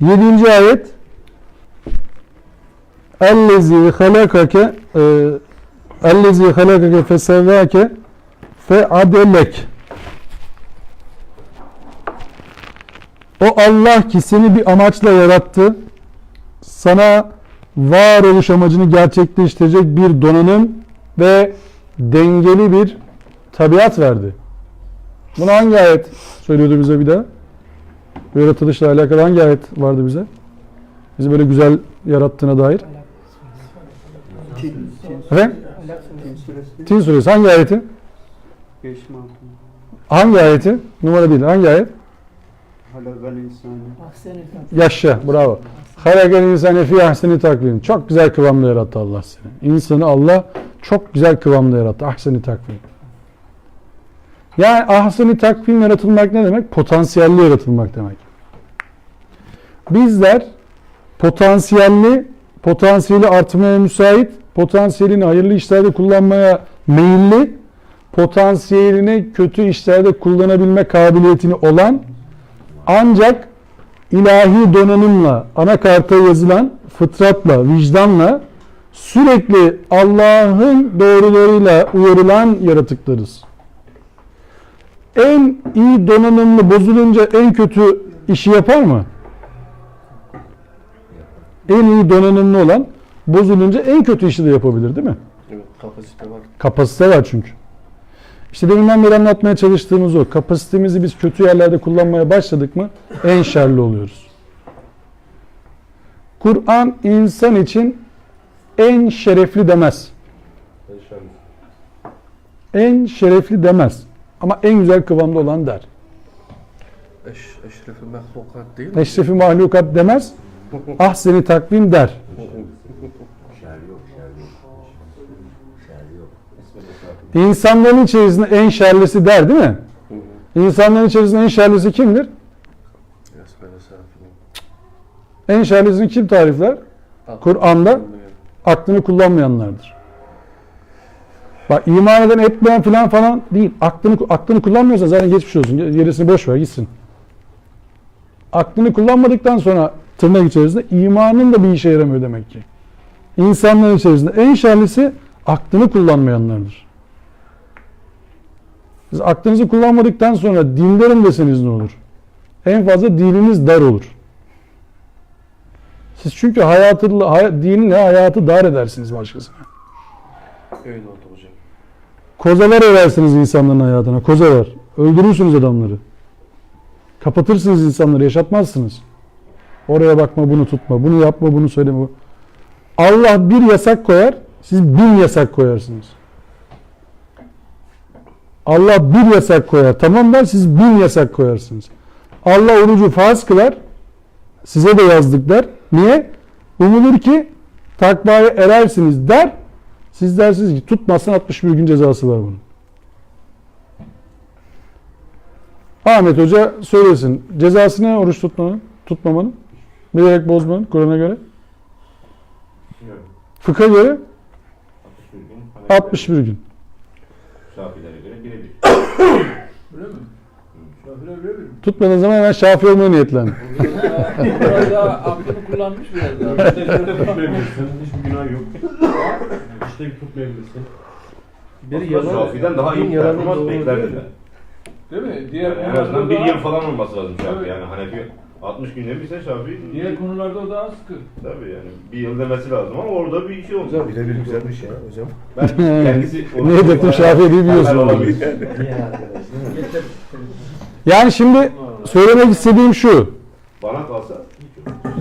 7. ayet ellezî halakake fesevvâke feadelek. O Allah ki seni bir amaçla yarattı, sana varoluş amacını gerçekleştirecek bir donanım ve dengeli bir tabiat verdi. Bunu hangi ayet söylüyordu bize bir daha? Bu yaratılışla alakalı hangi ayet vardı bize? Bizi böyle güzel yarattığına dair. Efendim? Tin suresi hangi ayeti? Hangi ayeti? Numara değil. Hangi ayet? Yaşa. Bravo. Halakal insane fi ahseni takvim. Çok güzel kıvamda yarattı Allah seni. İnsanı Allah çok güzel kıvamda yarattı. Ahseni takvim. Yani ahseni takvim yaratılmak ne demek? Potansiyelli yaratılmak demek. Bizler potansiyeli artmaya müsait, potansiyelini hayırlı işlerde kullanmaya meyilli, potansiyelini kötü işlerde kullanabilme kabiliyetini olan, ancak ilahi donanımla, anakarta yazılan fıtratla, vicdanla sürekli Allah'ın doğrularıyla uyarılan yaratıklarız. En iyi donanımlı bozulunca en kötü işi yapar mı? En iyi donanımlı olan bozulunca en kötü işi de yapabilir değil mi? Evet, kapasite var. Kapasite var çünkü. İşte deminden beri anlatmaya çalıştığımız o. Kapasitemizi biz kötü yerlerde kullanmaya başladık mı en şerli oluyoruz. Kur'an insan için en şerefli demez. En şerefli demez. Ama en güzel kıvamda olan der. Eşref-i mahlukat değil mi? Eşrefi mahlukat demez. Ahseni takvim der. İnsanların içerisinde en şerlisi der değil mi? İnsanların içerisinde en şerlisi kimdir? En şerlisini kim tarifler? Kur'an'da aklını kullanmayanlardır. Bak, iman eden etmeyen falan değil. Aklını kullanmıyorsa zaten geçmiş olsun. Gerisini boş ver gitsin. Aklını kullanmadıktan sonra tırnak içerisinde imanın da bir işe yaramıyor demek ki. İnsanların içerisinde en şerlisi aklını kullanmayanlardır. Siz aklınızı kullanmadıktan sonra dinlerim deseniz ne olur? En fazla dininiz dar olur. Siz çünkü dinle hayatı dar edersiniz başkasına. Öyle oldu hocam. Kozalar örersiniz insanların hayatına. Kozalar. Öldürürsünüz adamları. Kapatırsınız insanları. Yaşatmazsınız. Oraya bakma, bunu tutma. Bunu yapma, bunu söyleme. Allah bir yasak koyar. Siz 1000 yasak koyarsınız. Allah bir yasak koyar. Tamam der, siz 1000 yasak koyarsınız. Allah orucu farz kılar. Size de yazdık der. Niye? Umulur ki takvaya erersiniz der. Siz dersiniz ki tutmazsan 61 gün cezası var bunun. Ahmet Hoca söylesin. Cezası ne oruç tutmamanın? Bilerek bozmayın Kur'an'a göre. Bilmiyorum. Fıkha göre 61 gün. Hanefilere 61 gün. Şafilere göre birebir. Öyle mi? Şafir'e öyle mi? Tutmadığın zaman hemen Şafii olmaya niyetlen. Biraz daha aklını kullanmış biraz daha. İşte tutmayabilirsin. Hiçbir günah yok. İşte tutmayabilirsin. Bir yalan, Şafi'den daha iyi bir yalanın performans doğru beklerdim değil. Değil mi? Diğer Yani en azından bir konularda yıl falan olması lazım Şafi. Evet. Yani Hanefi 60 günde bitse Şafi. diğer konularda o daha sıkı. Tabii yani bir yıl demesi lazım ama orada bir şey oldu. Hocam, Birebir güzelmiş ya hocam. Ben kendisi... Ne hedeftim Şafi'yi biliyorsun. Olabilir. Diğer arkadaş değil mi? Yani şimdi söylemek istediğim şu. Bana kalsa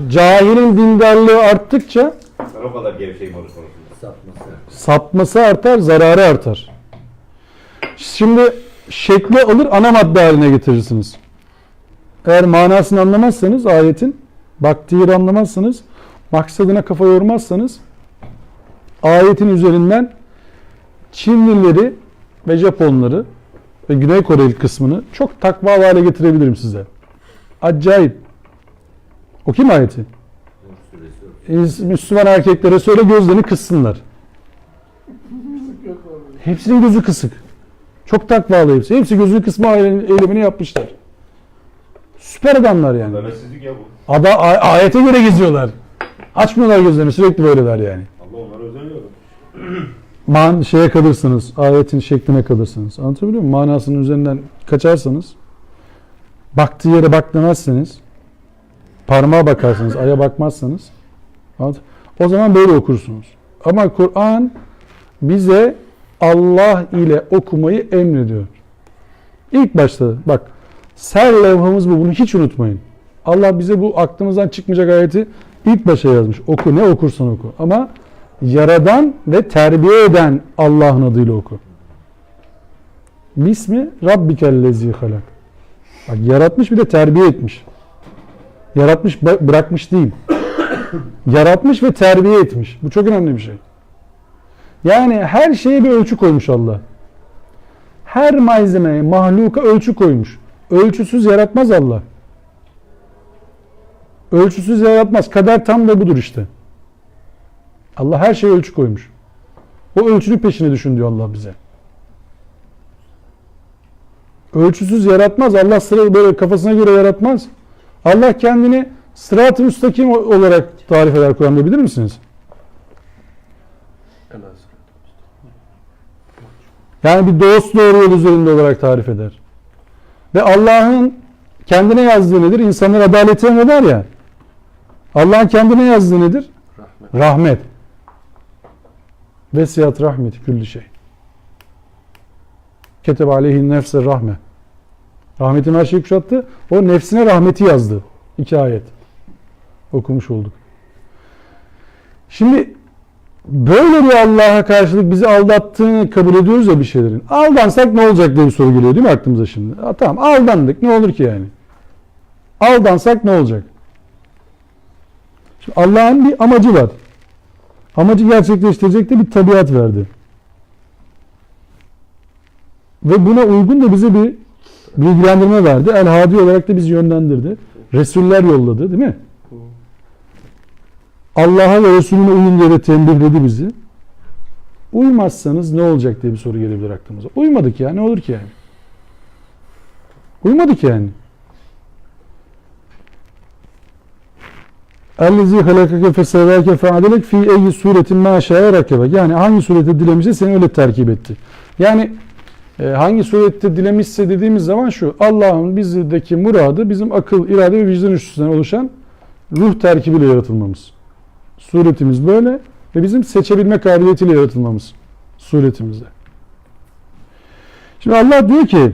Cahilin dindarlığı arttıkça ben o kadar gevşeyim oruç konusunda. Sapması. sapması artar, zararı artar. Şimdi şekli alır, ana madde haline getirirsiniz. Eğer manasını anlamazsanız ayetin, baktığı yeri anlamazsanız, maksadına kafa yormazsanız ayetin üzerinden Çinlileri ve Japonları ve Güney Koreli kısmını çok takvalı hale getirebilirim size. Acayip. Okuyayım ayeti. Müslüman erkeklere söyle gözlerini kıssınlar. Hepsinin gözü kısık. Çok takvalı hepsi. Hepsi gözünü kısma eylemini yapmışlar. Süper adamlar yani. Demetsizlik ya bu. Ayete göre geziyorlar. Açmıyorlar gözlerini, sürekli böyleler yani. Allah onlara özel Şeye kalırsınız, ayetin şekline kalırsınız. Anlatabiliyor muyum? Manasının üzerinden kaçarsanız, baktığı yere bak demezseniz, parmağa bakarsınız, aya bakmazsanız, o zaman böyle okursunuz. Ama Kur'an bize Allah ile okumayı emrediyor. İlk başta bak, ser levhamız bu, bunu hiç unutmayın. Allah bize bu aklımızdan çıkmayacak ayeti ilk başa yazmış. Oku, ne okursan oku. Ama yaradan ve terbiye eden Allah'ın adıyla oku. Bismi Rabbikellezi halak. Bak, yaratmış bir de terbiye etmiş. Yaratmış bırakmış değil. Yaratmış ve terbiye etmiş. Bu çok önemli bir şey. Yani her şeye bir ölçü koymuş Allah. Her malzemeye, mahluka ölçü koymuş. Ölçüsüz yaratmaz Allah. Ölçüsüz yaratmaz. Kader tam da budur işte. Allah her şeye ölçü koymuş. O ölçünün peşine düşün diyor Allah bize. Ölçüsüz yaratmaz. Allah sıra böyle kafasına göre yaratmaz. Allah kendini sırat-ı müstakim olarak tarif eder Kur'an'da, bilir misiniz? Yani bir dost doğru yol üzerinde olarak tarif eder. Ve Allah'ın kendine yazdığı nedir? İnsanlar adaleti emreder ya. Allah'ın kendine yazdığı nedir? Rahmet. Vesiyat rahmeti külli şey. Ketebe aleyhin nefse rahme. Rahmetin her şeyi kuşattı. O nefsine rahmeti yazdı. 2 ayet. Okumuş olduk. Şimdi böyle bir Allah'a karşılık bizi aldattığını kabul ediyoruz ya bir şeylerin. Aldansak ne olacak diye bir soru geliyor değil mi aklımıza şimdi? Tamam, aldandık, ne olur ki yani? Aldansak ne olacak? Şimdi Allah'ın bir amacı var. Amacı gerçekleştirecek de bir tabiat verdi. Ve buna uygun da bize bir bilgilendirme verdi. El-Hadi olarak da bizi yönlendirdi. Resuller yolladı değil mi? Allah'a ve Resulüne uyun diye de tembihledi bizi. Uymazsanız ne olacak diye bir soru gelebilir aklımıza. Uymadık ya, ne olur ki yani? Uymadık yani. اَلَّذ۪ي خَلَقَكَ فَسَوَّاكَ فَعَدَلَكَ ف۪ي اَيِّ suretin مَا شَاءَ رَكَبَكَ. Yani hangi surette dilemişse seni öyle terkip etti. Yani hangi surette dilemişse dediğimiz zaman şu: Allah'ın bizdeki muradı bizim akıl, irade ve vicdan üçlüsünden oluşan ruh terkibiyle yaratılmamız. Suretimiz böyle ve bizim seçebilme kabiliyetiyle yaratılmamız suretimizde. Şimdi Allah diyor ki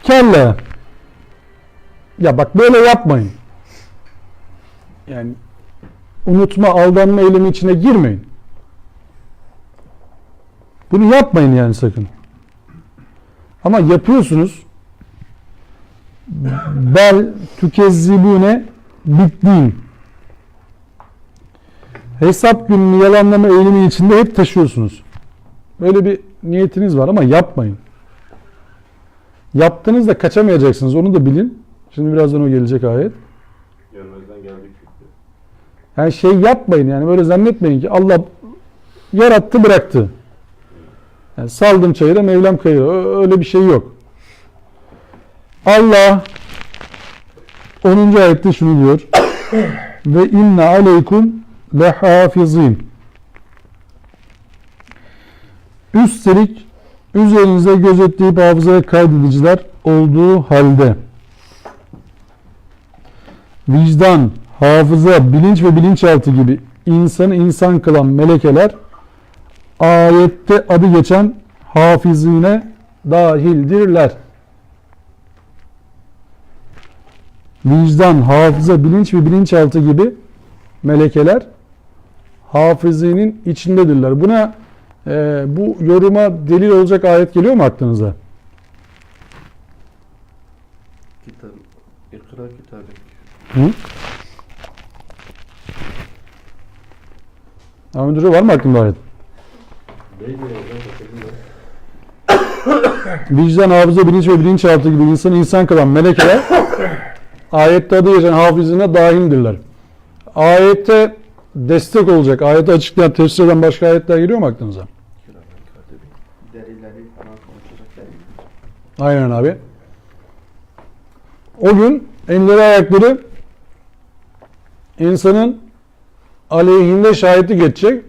kelle, ya bak böyle yapmayın. Yani unutma, aldanma eylemi içine girmeyin. Bunu yapmayın yani sakın. Ama yapıyorsunuz. Bel tükezzibune bittin. Hesap gününü yalanlama eylemi içinde hep taşıyorsunuz. Böyle bir niyetiniz var ama yapmayın. Yaptığınızda kaçamayacaksınız. Onu da bilin. Şimdi birazdan o gelecek ayet. Görmezden geldik. Yani şey yapmayın yani böyle zannetmeyin ki Allah yarattı bıraktı. Yani saldım çayıra Mevlam kayıra. Öyle bir şey yok. Allah 10. ayette şunu diyor. Ve inne aleykum lehafizin. Üstelik üzerinize gözetleyip hafızaya kaydediciler olduğu halde vicdan, hafıza, bilinç ve bilinçaltı gibi insanı insan kılan melekeler ayette adı geçen hafizine dahildirler. Vicdan, hafıza, bilinç ve bilinçaltı gibi melekeler hafizinin içindedirler. Buna bu yoruma delil olacak ayet geliyor mu aklınıza? Kitap, ikra kitabı. Hı? Ahmet Hoca var mı aklında ayet? Neydi hocam? Vicdan, hafıza, bilinç ve bilinçaltı gibi insanı insan kılan melekeler ayette adı geçen hafizine dahildirler. Ayette destek olacak, ayeti açıklayan, tefsir eden başka ayetler geliyor mu aklınıza? Derileri falan konuşacak deriler. Aynen abi. O gün elleri ayakları insanın aleyhinde şahitlik edecek.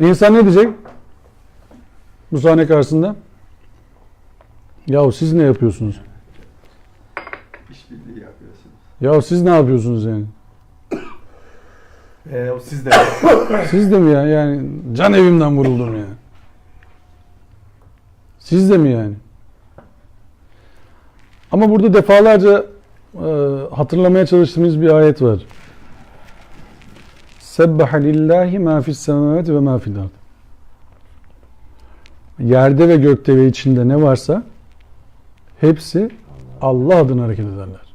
İnsan ne diyecek? Bu sahne karşısında. Yahu siz ne yapıyorsunuz? İşbirliği yapıyorsunuz. Yahu siz ne yapıyorsunuz yani? O siz de. Siz de mi ya? Yani can evimden vuruldum ya. Siz de mi yani? Ama burada defalarca hatırlamaya çalıştığımız bir ayet var. Sebbaha lillahi ma fis semavati ve ma fil ard. Yerde ve gökte ve içinde ne varsa hepsi Allah adına hareket ederler.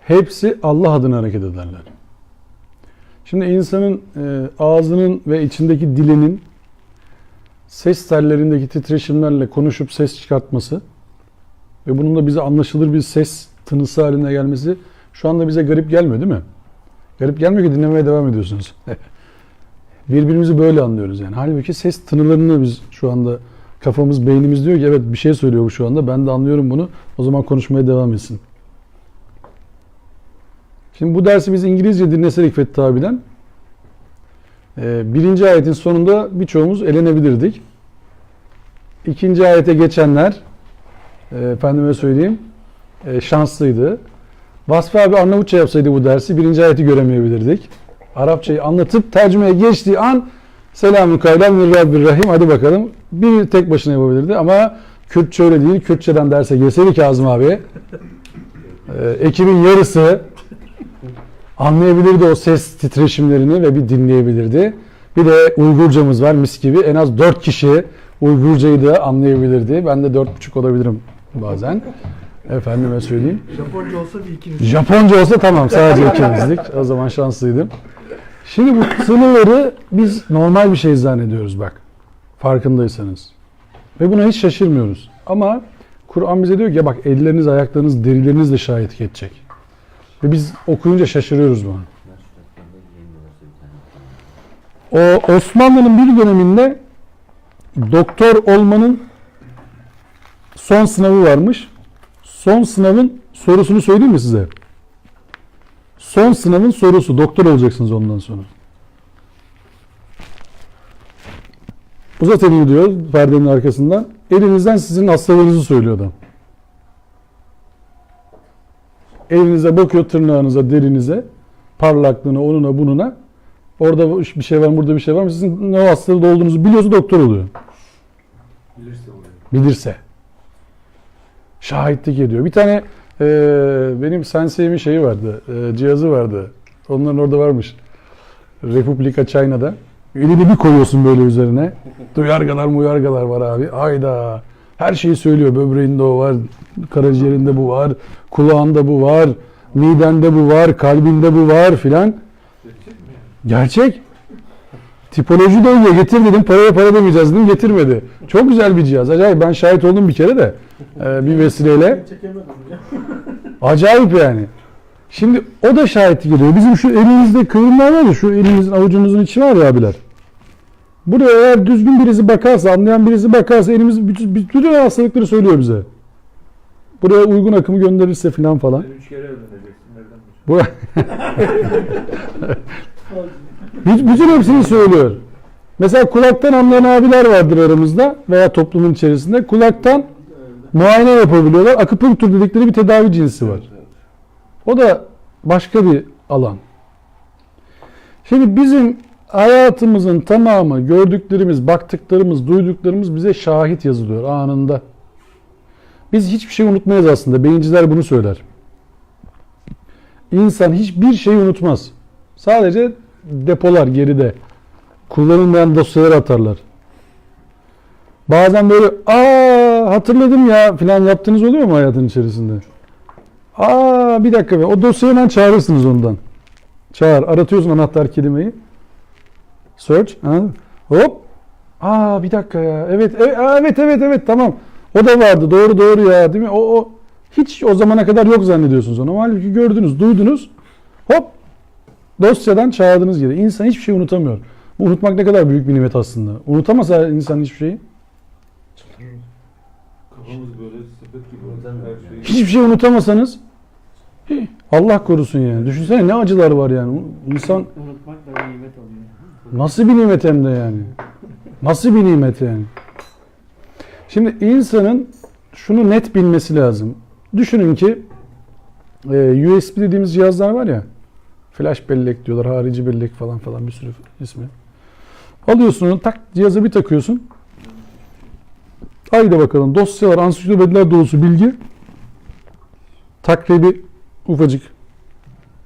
Hepsi Allah adına hareket ederler. Şimdi insanın ağzının ve içindeki dilinin ses tellerindeki titreşimlerle konuşup ses çıkartması ve bunun da bize anlaşılır bir ses tınısı haline gelmesi şu anda bize garip gelmiyor değil mi? Garip gelmiyor ki dinlemeye devam ediyorsunuz. Birbirimizi böyle anlıyoruz yani. Halbuki ses tınılarını biz şu anda kafamız, beynimiz diyor ki evet bir şey söylüyor bu şu anda. Ben de anlıyorum bunu. O zaman konuşmaya devam etsin. Şimdi bu dersi biz İngilizce dinleseydik Fethi abiden birinci ayetin sonunda birçoğumuz elenebilirdik. İkinci ayete geçenler efendime söyleyeyim şanslıydı. Vasfi abi Arnavutça yapsaydı bu dersi birinci ayeti göremeyebilirdik. Arapçayı anlatıp tercümeye geçtiği an Selamü kavlen min Rabbir Rahim hadi bakalım bir tek başına yapabilirdi ama Kürtçe öyle değil. Kürtçeden derse girseydi Kazım abi ekibin yarısı anlayabilirdi o ses titreşimlerini ve bir dinleyebilirdi. Bir de Uygurcamız var mis gibi. En az 4 kişi Uygurcayı da anlayabilirdi. Ben de 4,5 olabilirim bazen. Efendime söyleyeyim. Japonca olsa bir ikiniz. Japonca olsa tamam sadece ikimizdik. O zaman şanslıydım. Şimdi bu sınırları biz normal bir şey zannediyoruz bak. Farkındaysanız. Ve buna hiç şaşırmıyoruz. Ama Kur'an bize diyor ki ya bak elleriniz, ayaklarınız, derileriniz de şahitlik edecek. Ve biz okuyunca şaşırıyoruz buna. O Osmanlı'nın bir döneminde doktor olmanın son sınavı varmış. Son sınavın sorusunu söyleyeyim mi size? Son sınavın sorusu. Doktor olacaksınız ondan sonra. Uzat elini diyor perdenin arkasından. Elinizden sizin hastalığınızı söylüyor adam. Elinize bakıyor, tırnağınıza, derinize, parlaklığına, onuna, bununa. Orada bir şey var, burada bir şey var mı? Sizin ne hastalığı olduğunuzu biliyorsa doktor oluyor. Bilirse oluyor. Bilirse. Şahitlik ediyor. Bir tane benim senseimin şeyi vardı, cihazı vardı. Onların orada varmış. Republika China'da. Elini bir koyuyorsun böyle üzerine. Duyargalar muyargalar var abi. Hayda. Her şeyi söylüyor. Böbreğinde o var, karaciğerinde bu var, kulağında bu var, midende bu var, kalbinde bu var filan. Gerçek. Tipoloji de uyuyor. Getir dedim. Paraya para demeyeceğiz dedim. Getirmedi. Çok güzel bir cihaz. Acayip. Ben şahit oldum bir kere de. Bir vesileyle. Çekemedim ya. Acayip yani. Şimdi o da şahitlik ediyor. Bizim şu elimizde kıvrımlar var ya, şu elimizin avucumuzun içi var ya abiler. Buraya eğer düzgün birisi bakarsa, anlayan birisi bakarsa elimiz bütün hastalıkları söylüyor bize. Buraya uygun akımı gönderirse falan. Sen 3 kere evleneceksin. Nereden bileyim? Bütün hepsini söylüyor. Mesela kulaktan anlayan abiler vardır aramızda veya toplumun içerisinde. Kulaktan muayene yapabiliyorlar. Akupunktur dedikleri bir tedavi cinsi var. O da başka bir alan. Şimdi bizim hayatımızın tamamı, gördüklerimiz, baktıklarımız, duyduklarımız bize şahit yazılıyor anında. Biz hiçbir şey unutmayız aslında. Beyinciler bunu söyler. İnsan hiçbir şeyi unutmaz. Sadece depolar geride. Kullanılmayan dosyaları atarlar. Bazen böyle hatırladım ya filan yaptığınız oluyor mu hayatın içerisinde? Bir dakika be. O dosyayı hemen çağırırsınız ondan. Çağır. Aratıyorsun anahtar kelimeyi. Search. Hop. Bir dakika ya. Evet tamam. O da vardı. Doğru ya. Değil mi? O hiç o zamana kadar yok zannediyorsunuz onu. Halbuki gördünüz, duydunuz. Hop. Dosyadan çağırdığınız gibi. İnsan hiçbir şey unutamıyor. Bu unutmak ne kadar büyük bir nimet aslında. Unutamasa insan hiçbir şeyi. Kafamız böyle sepet gibi. Her şeyi. Hiçbir şey unutamasanız Allah korusun yani. Düşünsene ne acılar var yani. İnsan Unutmak da bir nimet oluyor. nasıl bir nimet hem de yani. Nasıl bir nimet yani. Şimdi insanın şunu net bilmesi lazım. Düşünün ki USB dediğimiz cihazlar var ya. Flash bellek diyorlar, harici bellek falan bir sürü ismi. Alıyorsun onu, cihaza bir takıyorsun. Haydi bakalım dosyalar, ansiklopediler dolusu bilgi. Takribi ufacık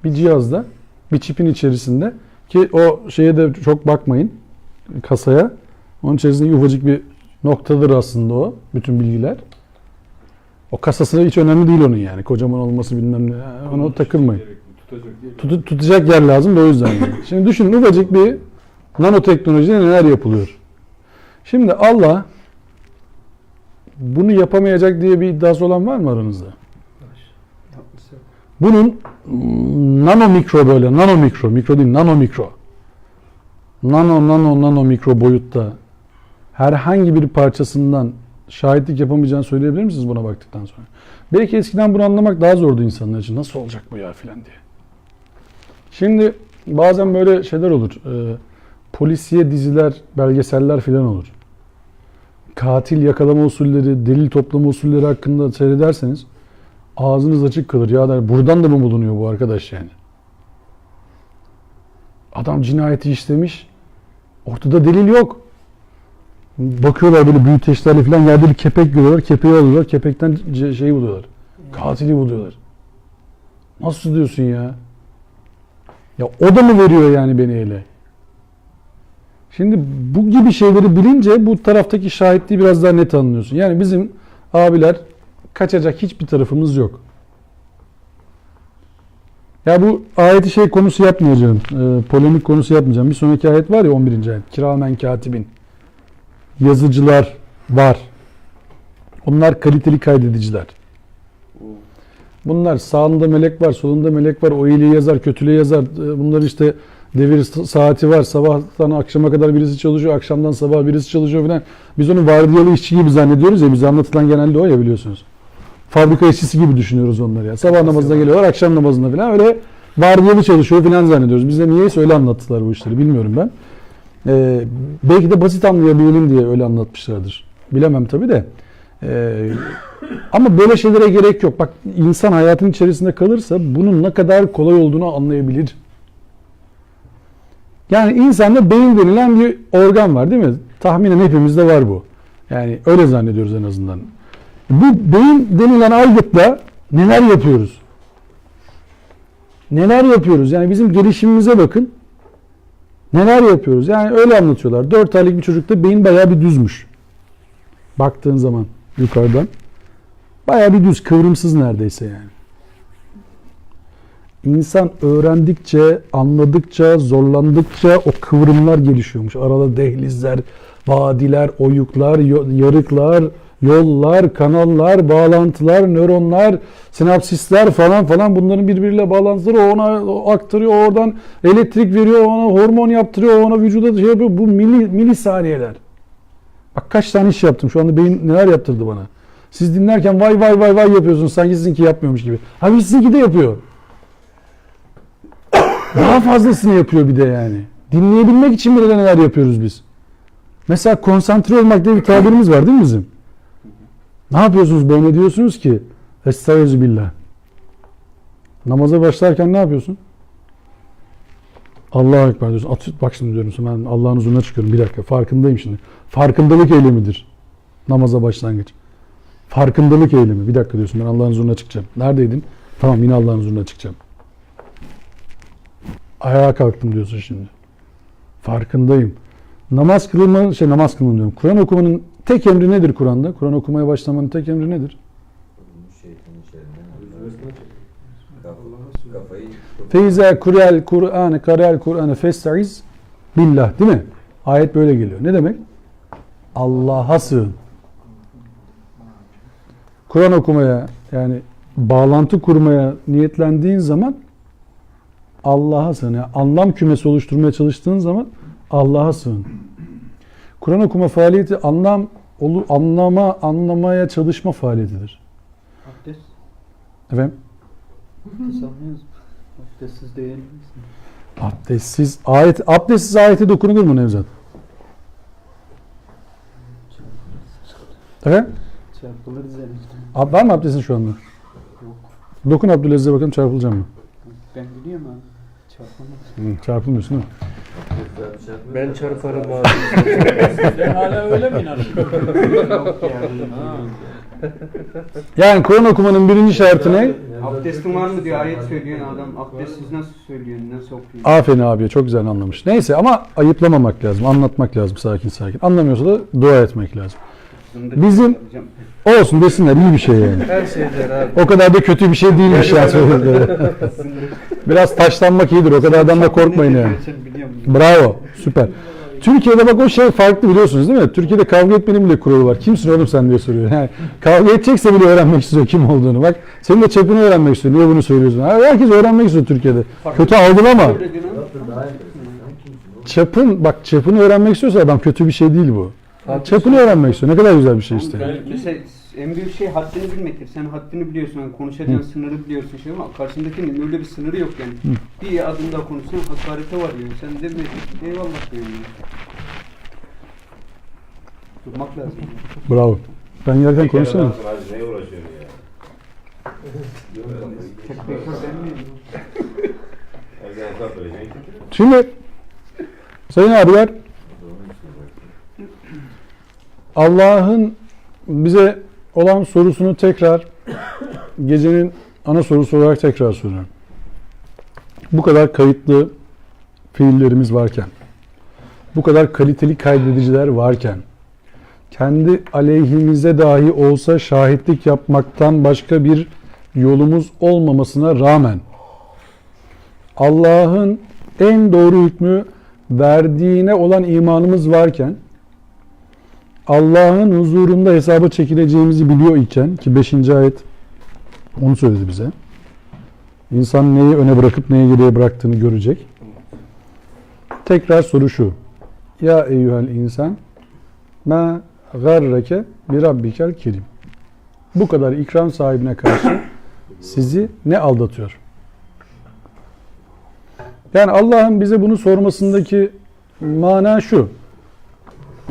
bir cihazda, bir çipin içerisinde ki o şeye de çok bakmayın kasaya. Onun içerisinde ufacık bir noktadır aslında o bütün bilgiler. O kasası hiç önemli değil onun yani. Kocaman olması bilmem ne. Ona takılmayın. Tutacak diye. Tutacak yer lazım da o yüzden. Yani. Şimdi düşünün ufacık bir nanoteknolojide neler yapılıyor. Şimdi Allah bunu yapamayacak diye bir iddiası olan var mı aranızda? Bunun nanomikro böyle, nanomikro, mikro değil nanomikro. Nanomikro boyutta herhangi bir parçasından şahitlik yapamayacağını söyleyebilir misiniz buna baktıktan sonra? Belki eskiden bunu anlamak daha zordu insanlar için. Nasıl olacak bu ya filan diye. Şimdi bazen böyle şeyler olur. Polisiye diziler, belgeseller filan olur. Katil yakalama usulleri, delil toplama usulleri hakkında seyrederseniz ağzınız açık kalır. Ya der, buradan da mı bulunuyor bu arkadaş yani? Adam cinayeti işlemiş. Ortada delil yok. Bakıyorlar böyle büyüteçlerle falan yerde bir kepek görüyorlar. Kepeği alıyorlar. Kepekten şeyi buluyorlar. Katili buluyorlar. Nasıl diyorsun ya? Ya o da mı veriyor yani beni ele? Şimdi bu gibi şeyleri bilince bu taraftaki şahitliği biraz daha net anlıyorsun. Yani bizim abiler kaçacak hiçbir tarafımız yok. Ya bu ayeti konusu yapmayacağım. Polemik konusu yapmayacağım. Bir sonraki ayet var ya 11. ayet. Kiramen katibin. Yazıcılar var. Onlar kaliteli kaydediciler. Bunlar sağında melek var, solunda melek var. O iyiliği yazar, kötülüğü yazar. Bunlar işte devir saati var. Sabahtan akşama kadar birisi çalışıyor. Akşamdan sabaha birisi çalışıyor falan. Biz onu vardiyalı işçi gibi zannediyoruz ya. Bize anlatılan genelde o ya biliyorsunuz. Fabrika işçisi gibi düşünüyoruz onları ya. Sabah namazına geliyorlar, akşam namazına falan. Öyle vardiyalı çalışıyor falan zannediyoruz. Bize niyeyse öyle anlattılar bu işleri. Bilmiyorum ben. Belki de basit anlayabilelim diye öyle anlatmışlardır. Bilemem tabii de. Ama böyle şeylere gerek yok. Bak insan hayatın içerisinde kalırsa bunun ne kadar kolay olduğunu anlayabilir. Yani insanda beyin denilen bir organ var değil mi? Tahminen hepimizde var bu. Yani öyle zannediyoruz en azından. Bu beyin denilen aygıtla neler yapıyoruz? Neler yapıyoruz? Yani bizim gelişimimize bakın. Neler yapıyoruz? Yani öyle anlatıyorlar. 4 aylık bir çocukta beyin bayağı bir düzmüş. Baktığın zaman yukarıdan. Bayağı bir düz, kıvrımsız neredeyse yani. İnsan öğrendikçe, anladıkça, zorlandıkça o kıvrımlar gelişiyormuş. Arada dehlizler, vadiler, oyuklar, yarıklar, yollar, kanallar, bağlantılar, nöronlar, sinapsisler falan falan, bunların birbiriyle bağlantıları, o ona aktarıyor, oradan elektrik veriyor, ona hormon yaptırıyor, ona vücuda şey yapıyor. Bu milisaniyeler. Bak kaç tane iş yaptım. Şu anda beyin neler yaptırdı bana. Siz dinlerken vay vay vay vay yapıyorsunuz. Sanki sizinki yapmıyormuş gibi. Abi sizinki de yapıyor. Daha fazlasını yapıyor bir de yani. Dinleyebilmek için bile neler yapıyoruz biz. Mesela konsantre olmak diye bir tabirimiz var değil mi bizim? Ne yapıyorsunuz böyle, diyorsunuz ki Estağfirullah. Namaza başlarken ne yapıyorsun? Allahu Ekber diyorsun. Bak şimdi diyorum, ben Allah'ın huzuruna çıkıyorum. Bir dakika, farkındayım şimdi. Farkındalık eylemidir namaza başlangıç. Farkındalık eylemi. Bir dakika diyorsun, ben Allah'ın huzuruna çıkacağım. Neredeydin? Tamam, yine Allah'ın huzuruna çıkacağım. Ayağa kalktım diyorsun şimdi. Farkındayım. Namaz kılma diyorum. Kur'an okumanın tek emri nedir Kur'an'da? Kur'an okumaya başlamanın tek emri nedir? Feiza kurel Kur'an'ı karel Kur'an'ı festaiz billah, değil mi? Ayet böyle geliyor. Ne demek? Allah'a sığın. Kur'an okumaya, yani bağlantı kurmaya niyetlendiğin zaman Allah'a sığın. Yani anlam kümesi oluşturmaya çalıştığın zaman Allah'a sığın. Kur'an okuma faaliyeti anlamaya çalışma faaliyetidir. Abdest. Efendim? Abdest almıyoruz. Abdestsiz değil misin? Abdestsiz ayete dokunulur mu Nevzat? Efendim? Çarpılır üzerine. Var mı abdestin şu anda? Yok. Dokun Abdülaziz'e bakalım, çarpılacak mı? Ben biliyorum abi. Çarpılmaz. Çarpılmıyorsun değil mi? Ben çarparım abi. Sen hala öyle mi inanıyorsun? Yok yani. Ha. Yani Kur'an okumanın birinci şartı ne? Abdestin var mı diyor, ayet söylüyor adam. Abdestsiz nasıl söylüyor, nasıl okuyor? Aferin abiye, çok güzel anlamış. Neyse, ama ayıplamamak lazım, anlatmak lazım sakin sakin. Anlamıyorsa da dua etmek lazım. Bizim olsun desinler, iyi bir şey yani. Her şeyler abi. O kadar da kötü bir şey değilmiş ya. Biraz taşlanmak iyidir, o kadar adam da korkmayın yani. Sen biliyor musun? Bravo, süper. Türkiye'de bak o şey farklı, biliyorsunuz değil mi? Türkiye'de kavga etmenin bile kuralı var. Kimsin oğlum sen diye soruyor. Yani kavga edecekse bile öğrenmek istiyor kim olduğunu. Bak senin de çapını öğrenmek istiyor. Niye bunu söylüyorsun? Herkes öğrenmek istiyor Türkiye'de. Kötü algılama. Çapını öğrenmek istiyorsa adam, kötü bir şey değil bu. Çapını öğrenmek istiyor. Ne kadar güzel bir şey işte. Mesela en büyük şey haddini bilmektir. Sen haddini biliyorsun, yani konuşacağın sınırı biliyorsun şey, ama karşındakinin öyle bir sınırı yok yani. Bir adım daha konuşsan hakarete var yani. Sen de bir eyvallah diyorsun yani. Durmak lazım. Yani. Bravo. Ben yerden konuşsana. Hadi neye uğraşıyorsun ya? Tek ben miyim? Evden hesap vereceksin. Şimdi sayın abiler, Allah'ın bize olan sorusunu tekrar, gecenin ana sorusu olarak tekrar soruyorum. Bu kadar kayıtlı fiillerimiz varken, bu kadar kaliteli kaydediciler varken, kendi aleyhimize dahi olsa şahitlik yapmaktan başka bir yolumuz olmamasına rağmen, Allah'ın en doğru hükmü verdiğine olan imanımız varken, Allah'ın huzurunda hesaba çekileceğimizi biliyor iken, ki 5. ayet onu söyledi bize. İnsan neyi öne bırakıp neyi geriye bıraktığını görecek. Tekrar soru şu. Ya eyyuhel insan ma garreke bi rabbikel kerim. Bu kadar ikram sahibine karşı sizi ne aldatıyor? Yani Allah'ın bize bunu sormasındaki mana şu.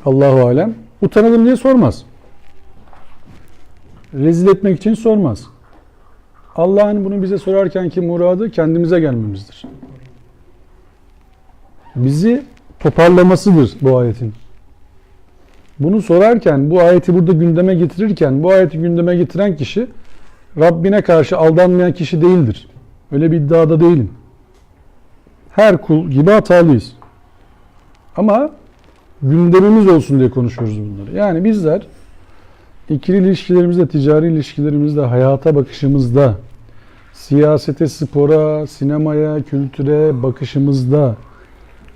Allahu alem. Utanalım diye sormaz. Rezil etmek için sormaz. Allah'ın bunu bize sorarkenki muradı kendimize gelmemizdir. Bizi toparlamasıdır bu ayetin. Bunu sorarken, bu ayeti burada gündeme getirirken, bu ayeti gündeme getiren kişi Rabbine karşı aldanmayan kişi değildir. Öyle bir iddiada değilim. Her kul gibi hatalıyız. Ama gündemimiz olsun diye konuşuyoruz bunları. Yani bizler ikili ilişkilerimizde, ticari ilişkilerimizde, hayata bakışımızda siyasete, spora, sinemaya, kültüre bakışımızda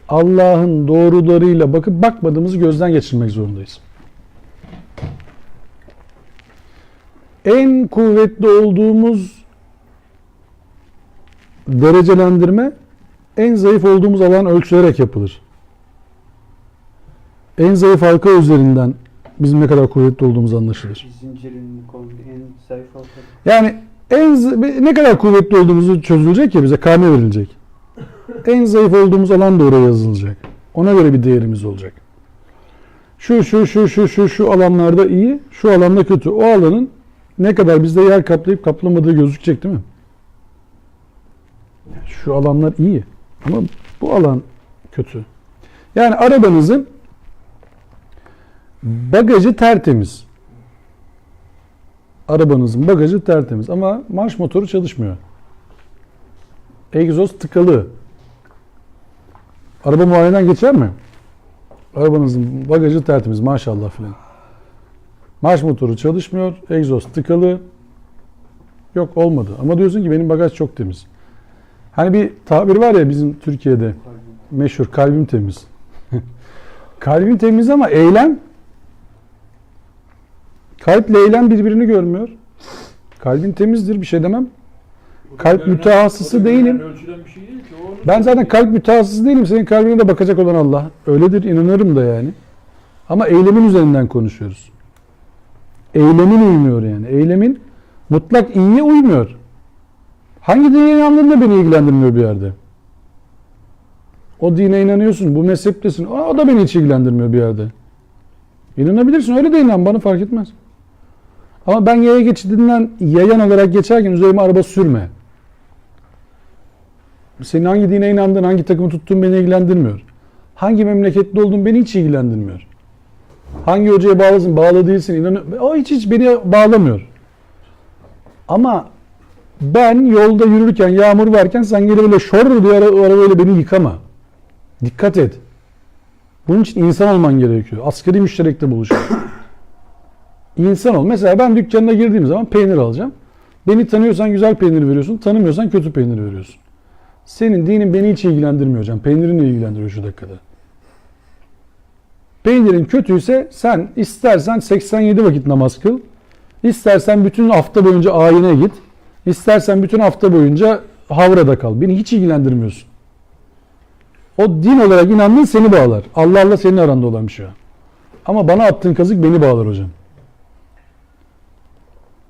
Allah'ın doğrularıyla bakıp bakmadığımızı gözden geçirmek zorundayız. En kuvvetli olduğumuz derecelendirme en zayıf olduğumuz alan ölçülerek yapılır. En zayıf halka üzerinden bizim ne kadar kuvvetli olduğumuz anlaşılır. Zincirin konu en zayıf halka. Yani ne kadar kuvvetli olduğumuzu çözülecek ya, bize karne verilecek. En zayıf olduğumuz alan da oraya yazılacak. Ona göre bir değerimiz olacak. Şu alanlarda iyi, şu alanda kötü. O alanın ne kadar bizde yer kaplayıp kaplamadığı gözükecek değil mi? Şu alanlar iyi ama bu alan kötü. Yani arabanızın bagajı tertemiz. Arabanızın bagajı tertemiz ama marş motoru çalışmıyor. Egzoz tıkalı. Araba muayeneden geçer mi? Arabanızın bagajı tertemiz maşallah filan. Marş motoru çalışmıyor, egzoz tıkalı. Yok, olmadı. Ama diyorsun ki benim bagaj çok temiz. Hani bir tabir var ya bizim Türkiye'de meşhur, kalbim temiz. Kalbim temiz ama eylem, kalple eylem birbirini görmüyor. Kalbin temizdir, bir şey demem. Kalp mütehassısı değilim. Ölçülen bir şey değil ki. Ben zaten kalp mütehassısı değilim. Senin kalbine de bakacak olan Allah. Öyledir, inanırım da yani. Ama eylemin üzerinden konuşuyoruz. Eylemin uymuyor yani. Eylemin mutlak iyiye uymuyor. Hangi dine inandığın da beni ilgilendirmiyor bir yerde. O dine inanıyorsun, bu mezheptesin. O da beni hiç ilgilendirmiyor bir yerde. İnanabilirsin, öyle de inan, bana fark etmez. Ama ben yaya geçidinden yayan olarak geçerken üzerime araba sürme. Senin hangi dine inandığın, hangi takımı tuttuğun beni ilgilendirmiyor. Hangi memleketli olduğun beni hiç ilgilendirmiyor. Hangi hocaya bağlısın, bağlı değilsin, o hiç beni bağlamıyor. Ama ben yolda yürürken, yağmur varken sen geri böyle şor diye arabayla beni yıkama. Dikkat et. Bunun için insan olman gerekiyor. Asgari müşterekte buluşun. İnsan ol. Mesela ben dükkanına girdiğim zaman peynir alacağım. Beni tanıyorsan güzel peynir veriyorsun, tanımıyorsan kötü peynir veriyorsun. Senin dinin beni hiç ilgilendirmiyor hocam. Peynirin ilgilendiriyor şu dakikada. Peynirin kötüyse sen istersen 87 vakit namaz kıl, istersen bütün hafta boyunca ayine git, istersen bütün hafta boyunca havrada kal. Beni hiç ilgilendirmiyorsun. O din olarak inandığın seni bağlar. Allah'la senin aranda olan bir şey. Ama bana attığın kazık beni bağlar hocam.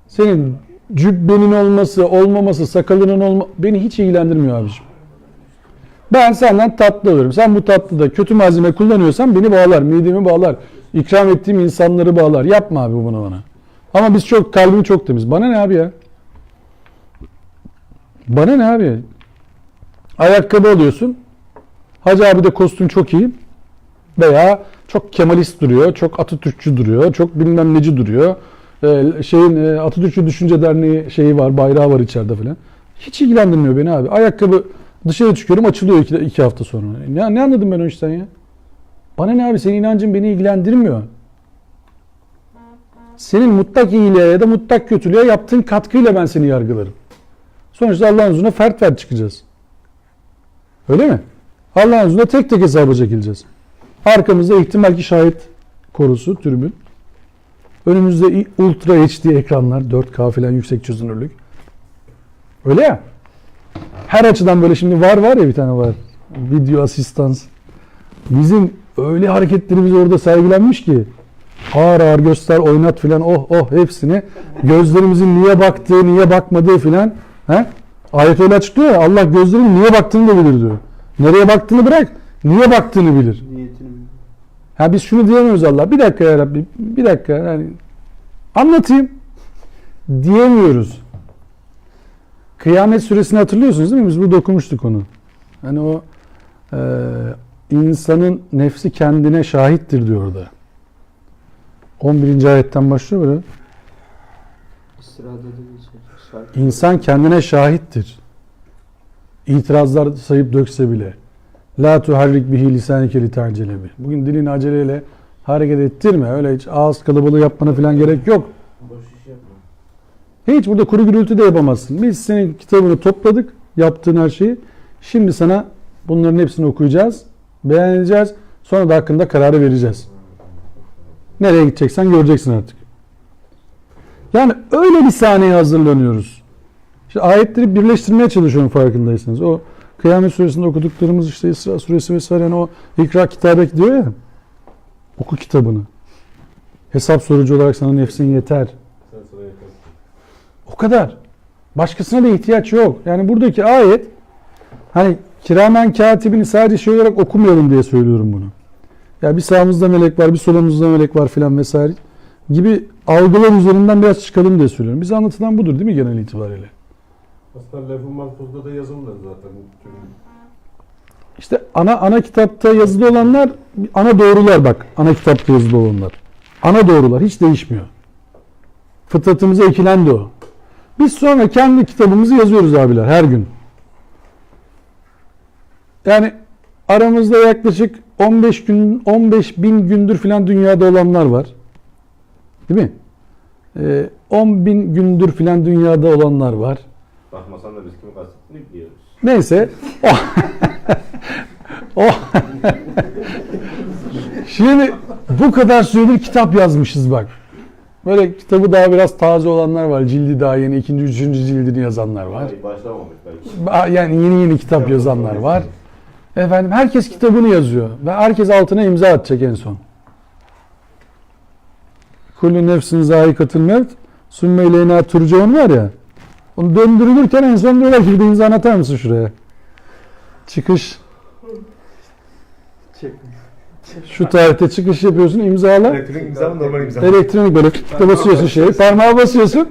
Senin cübbenin olması, olmaması, sakalının beni hiç ilgilendirmiyor abiciğim. Ben senden tatlı alırım. Sen bu tatlıda kötü malzeme kullanıyorsan beni bağlar, midemi bağlar. İkram ettiğim insanları bağlar. Yapma abi bunu bana. Ama biz kalbim çok temiz. Bana ne abi ya? Bana ne abi? Ayakkabı alıyorsun. Hacı abi de kostüm çok iyi. Veya çok Kemalist duruyor, çok Atatürkçü duruyor, çok bilmem neci duruyor. Atatürkçü Düşünce Derneği şeyi var, bayrağı var içeride falan. Hiç ilgilendirmiyor beni abi. Ayakkabı dışarı çıkıyorum, açılıyor iki hafta sonra. Ne anladım ben o işten ya? Bana ne abi, senin inancın beni ilgilendirmiyor. Senin mutlak iyiliğe ya da mutlak kötülüğe yaptığın katkıyla ben seni yargılarım. Sonuçta Allah'ın huzuruna fert çıkacağız. Öyle mi? Allah'ın huzuruna tek tek hesaba çekileceğiz. Arkamızda ihtimal ki şahit korusu, tribün. Önümüzde Ultra HD ekranlar, 4K falan yüksek çözünürlük. Öyle ya. Her açıdan böyle şimdi var ya bir tane var. Video asistans. Bizim öyle hareketlerimiz orada sergilenmiş ki ağır ağır göster, oynat filan, hepsini gözlerimizin niye baktığı, niye bakmadığı filan. Ayet öyle açıklıyor ya, Allah gözlerinin niye baktığını da bilir diyor. Nereye baktığını bırak, niye baktığını bilir. Niyetini bilir. Biz şunu diyemiyoruz Allah. Bir dakika ya Rabbi, bir dakika yani anlatayım diyemiyoruz. Kıyamet suresini hatırlıyorsunuz değil mi? Biz burada okumuştuk onu. Hani o insanın nefsi kendine şahittir diyor orada. 11. ayetten başlıyor böyle. Sırada da geçer. İnsan kendine şahittir. İtirazlar sayıp dökse bile. La tuharrik bihi lisanike li ta'cele bih. Bugün dilini aceleyle hareket ettirme. Öyle hiç ağız kalabalığı yapmana falan gerek yok. Boş iş yapma. Hiç burada kuru gürültü de yapamazsın. Biz senin kitabını topladık, yaptığın her şeyi. Şimdi sana bunların hepsini okuyacağız, beyan edeceğiz. Sonra da hakkında kararı vereceğiz. Nereye gideceksen göreceksin artık. Yani öyle bir sahneye hazırlanıyoruz. İşte ayetleri birleştirmeye çalışıyorum farkındaysanız. O Kıyamet Suresi'nde okuduklarımız işte İsra Suresi vesaire yani o ikra kitabek diyor ya. Oku kitabını. Hesap sorucu olarak sana nefsin yeter. Sen sana yakın. O kadar. Başkasına da ihtiyaç yok. Yani buradaki ayet hani kiramen katibini sadece şey olarak okumayalım diye söylüyorum bunu. Ya bir sağımızda melek var, bir solumuzda melek var filan vesaire gibi algılar üzerinden biraz çıkalım diye söylüyorum. Bize anlatılan budur değil mi genel itibariyle? Aslında Levh-i Mahfuz'da da yazılmıyor zaten. İşte ana kitapta yazılı olanlar ana doğrular bak. Ana kitapta yazılı olanlar. Ana doğrular hiç değişmiyor. Fıtratımıza ekilen de o. Biz sonra kendi kitabımızı yazıyoruz abiler her gün. Yani aramızda yaklaşık 15 bin gündür filan dünyada olanlar var. Değil mi? 10 bin gündür filan dünyada olanlar var. Bakmasan da biz kimi kastettiğini biliyoruz. Neyse. O Şimdi bu kadar süredir kitap yazmışız bak. Böyle kitabı daha biraz taze olanlar var. Cildi daha yeni, 2. 3. cildini yazanlar var. Hayır, başlamamış belki. Yani yeni kitap yazanlar var. Efendim herkes kitabını yazıyor. Ve herkes altına imza atacak en son. Kullu nefsin zâikatul mevt sümme ileyna turcaun var ya. Onu döndürülürken en son diyorlar ki bir de imza atar mısın şuraya? Çıkış. Şu tarihte çıkış yapıyorsun, imzala. Elektronik imza mı, normal imza mı? Elektronik böyle tıkla basıyorsun şeye, parmağa basıyorsun.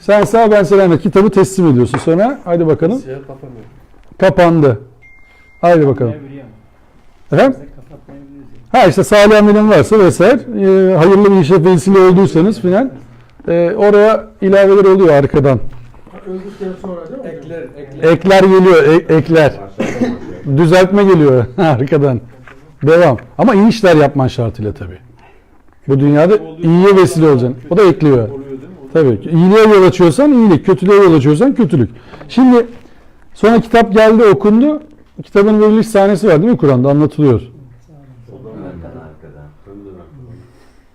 Sen sağ ben selamet kitabı teslim ediyorsun. Sonra hadi bakalım. Siyah kapamıyor. Kapandı. Haydi bakalım. Efendim? Kapatmayabiliriz. Ha işte salih amelin varsa vesaire hayırlı bir işe vesile olduysanız filan oraya ilaveler oluyor arkadan. Öldükten sonra değil mi? Ekler. Ekler geliyor, ekler. Düzeltme geliyor arkadan. Devam. Ama iyi işler yapman şartıyla tabii. Bu dünyada iyiye vesile olacaksın. O da ekliyor. Oluyor değil mi? Tabii. İyiliğe yol açıyorsan iyilik, kötülüğe yol açıyorsan kötülük. Şimdi sonra kitap geldi, okundu. Kitabın veriliş sahnesi var değil mi Kur'an'da? Anlatılıyor.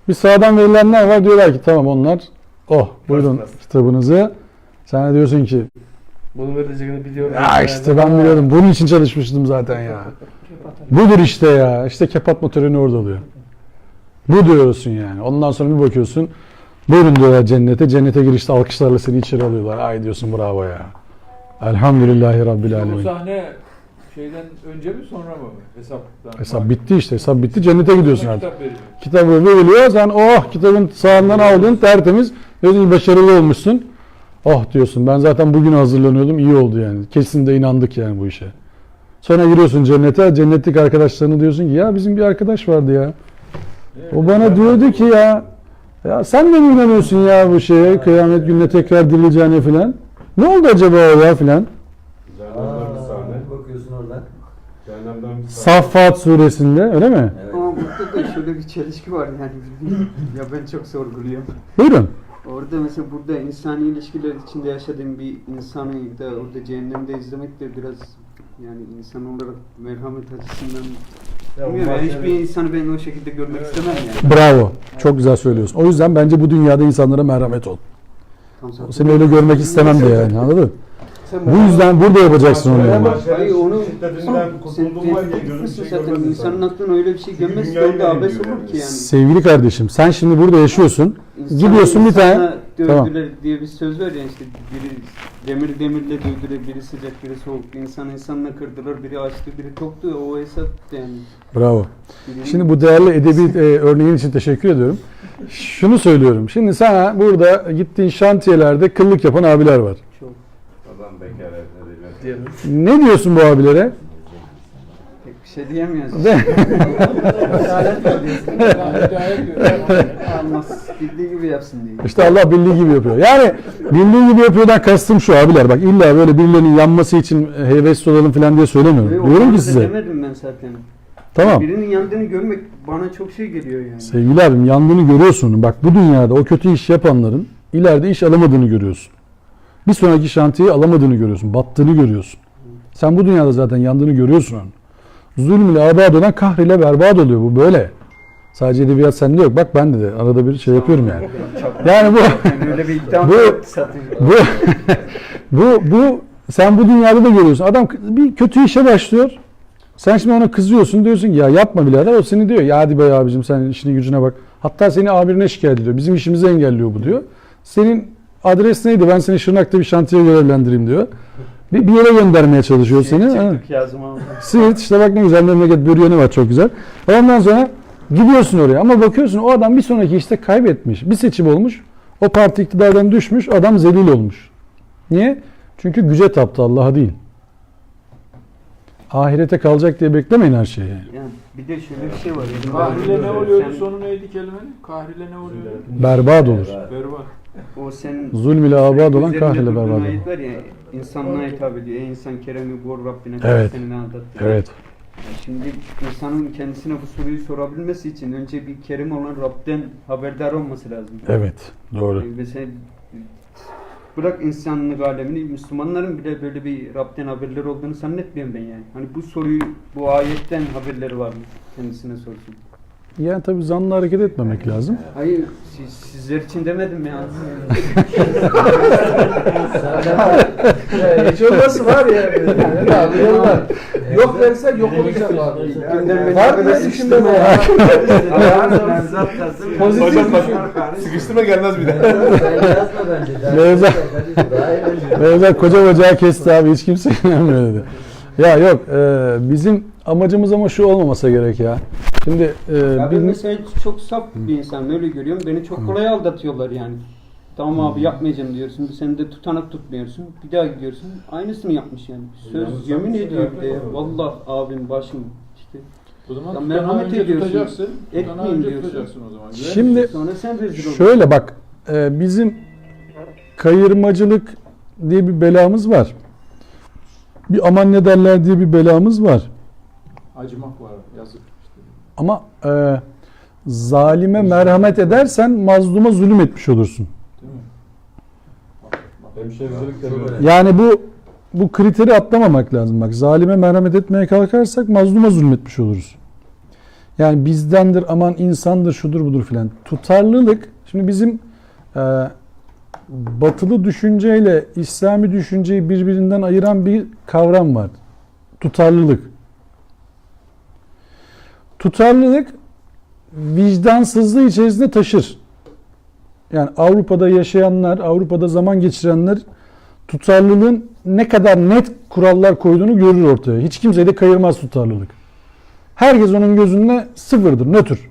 Bir sağdan verilenler var. Diyorlar ki tamam onlar. Oh buyurun kitabınızı. Sen de diyorsun ki Bunu vereceğini biliyorum. ya işte ben biliyordum. Bunun için çalışmıştım zaten ya. Budur işte ya. İşte kapatma töreni orada oluyor. Bu diyorsun yani. Ondan sonra bir bakıyorsun. Buyurun diyorlar cennete. Cennete girişte alkışlarla seni içeri alıyorlar. Ay diyorsun bravo ya. Elhamdülillahi Rabbil Bu Alemin. sahne şeyden önce mi sonra mı? Hesaptan. Hesap bitti işte. Hesap bitti. Cennete gidiyorsun artık. Kitap veriyor. Kitabı veriliyor. Sen oh kitabın sağından aldın tertemiz. Diyorsun ki başarılı olmuşsun. Oh diyorsun ben zaten bugün hazırlanıyordum. İyi oldu yani. Kesin de inandık yani bu işe. Sonra giriyorsun cennete. Cennetlik arkadaşlarına diyorsun ki ya bizim bir arkadaş vardı ya. O bana diyordu ki ya sen de mi inanıyorsun ya bu şeye? Kıyamet gününe tekrar dirileceğine filan. Ne oldu acaba o ya filan? Cehennemden bir sahne. Bakıyorsun oradan. Cehennemden bir sahne. Saffat suresinde öyle mi? Evet. Ama burada da şöyle bir çelişki var yani. Ya ben çok sorguluyorum. Buyurun. Orada mesela burada insani ilişkiler içinde yaşadığım bir insanı da orada cehennemde izlemek de biraz yani insan olarak merhamet açısından bilmiyorum yani hiçbir insanı ben o şekilde görmek istemem yani. Bravo. Çok güzel söylüyorsun. O yüzden bence bu dünyada insanlara merhamet ol. Tam zaten- Seni öyle görmek istemem de yani anladın mı? Bu yüzden burada yapacaksın onu yani. Hayır onu Şiddetinden kurtuldum var ya gözüm bir şey zaten görmez insanın insan. aklına öyle bir şey gelmezse Dünyayı orada abes beğeniyor olur yani. ki yani. Sevgili kardeşim sen şimdi burada yaşıyorsun. İnsan- Gidiyorsun bir tane. insana dövdüler Tamam. diye bir söz var ya işte biri demirle dövdüler, biri sıcak, biri soğuk. İnsan insanla kırdılar, biri açtı, biri toktu. O hesap yani. Bravo. Biri- Şimdi bu değerli edebi örneğin için teşekkür ediyorum. Şunu söylüyorum. Şimdi sana burada gittiğin şantiyelerde kıllık yapan abiler var. çok Adam bekar evde değil. Diyelim. Ne diyorsun bu abilere? pek bir şey diyemiyoruz. De- Almaz. Bildiği gibi yapsın diye. İşte Allah bildiği gibi yapıyor. Yani bildiği gibi yapıyordan kastım şu abiler. Bak illa böyle birilerinin yanması için hevesli olalım falan diye söylemiyorum. Ve o Diyorum ki konuda size. demedim ben zaten. Tamam. Birinin yandığını görmek bana çok şey geliyor yani. Sevgili abim yandığını görüyorsun. Bak bu dünyada o kötü iş yapanların ileride iş alamadığını görüyorsun. Bir sonraki şantiyeyi alamadığını görüyorsun. Battığını görüyorsun. Sen bu dünyada zaten yandığını görüyorsun onun. Zulm ile abad olan kahriyle berbat oluyor. Bu böyle. Sadece edebiyat sende yok. Bak ben de arada bir şey yapıyorum yani. Yani bu Öyle bir iddia bu- satıyor. bu sen bu dünyada da görüyorsun. Adam bir kötü işe başlıyor. Sen şimdi ona kızıyorsun, diyorsun ki ya yapma birader. O seni diyor ya hadi be abicim sen işine gücüne bak. Hatta seni amirine şikayet ediyor. Bizim işimizi engelliyor bu diyor. Senin adres neydi? Ben seni Şırnak'ta bir şantiye görevlendireyim diyor. Bir yere göndermeye çalışıyor seni. Ha. Çıktık Yazım abi. Siirt işte bak ne güzel memleket büryanı var çok güzel. Ondan sonra gidiyorsun oraya ama bakıyorsun o adam bir sonraki işte kaybetmiş. Bir seçim olmuş. O parti iktidardan düşmüş. Adam zelil olmuş. Niye? Çünkü güce taptı Allah'a değil. Ahirete kalacak diye beklemeyin her şeyi. Yani bir de şöyle bir şey var. Kahrile ne oluyordu? Sen- Sonu neydi kelimenin? Kahrile ne oluyordu? Berbat olur. Berbat. O senin Zulm ile abad olan üzerinde kahrile durduğun berbat olur. ayet var ya, insanlığa hitap ediyor. Ey insan keremi bor Rabbine Evet. seni ne aldattı. Evet. Yani şimdi insanın kendisine bu soruyu sorabilmesi için önce bir kerim olan Rab'den haberdar olması lazım. Evet. Doğru. Yani mesela bırak insanlık alemini, Müslümanların bile böyle bir Rab'den haberleri olduğunu zannetmiyorum ben yani. Hani bu soruyu bu ayetten haberleri var mı? Kendisine sorsun. Yani tabii zanlı hareket etmemek lazım. Hayır, sizler için demedim ya. Hiç olması var ya. Yani abi yolu var. Yok versen yok olacak abi. Var mı düşünme bu ya? Pozitif Hocam bak düşün. sıkıştırma gelmez bir daha. Sen yazma bence. Mevza- Daha iyi bence. Mevza koca bacağı kesti abi hiç kimse inanmıyor dedi. Ya yok bizim amacımız ama şu olmaması gerek ya. Şimdi Ya ben bir, mesela çok saf bir insan öyle görüyorum. Beni çok kolay aldatıyorlar yani. Tamam abi yapmayacağım diyorsun. Sen de tutanak tutmuyorsun. Bir daha gidiyorsun. Aynısını yapmış yani. Söz yemin ediyor bir de. Ya. Vallahi abim başım işte. O zaman Ya tutanağı merhamet önce ediyorsun. tutacaksın. Tutanağı Etmeyeyim önce diyorsun. tutacaksın o zaman. şimdi Sonra sen rezil oluyorsun. şöyle bak bizim kayırmacılık diye bir belamız var. Bir aman ne derler diye bir belamız var. Acımak var. Yazık işte. Ama zalime merhamet edersen mazluma zulüm etmiş olursun. Değil mi? Hemşehrilik de böyle. Yani bu kriteri atlamamak lazım. Bak zalime merhamet etmeye kalkarsak mazluma zulmetmiş oluruz. Yani bizdendir aman insandır şudur budur filan. Tutarlılık şimdi bizim batılı düşünceyle İslami düşünceyi birbirinden ayıran bir kavram var. Tutarlılık. Tutarlılık vicdansızlığı içerisinde taşır. Yani Avrupa'da yaşayanlar, Avrupa'da zaman geçirenler tutarlılığın ne kadar net kurallar koyduğunu görür ortaya. Hiç kimseyi de kayırmaz tutarlılık. Herkes onun gözünde sıfırdır, nötr.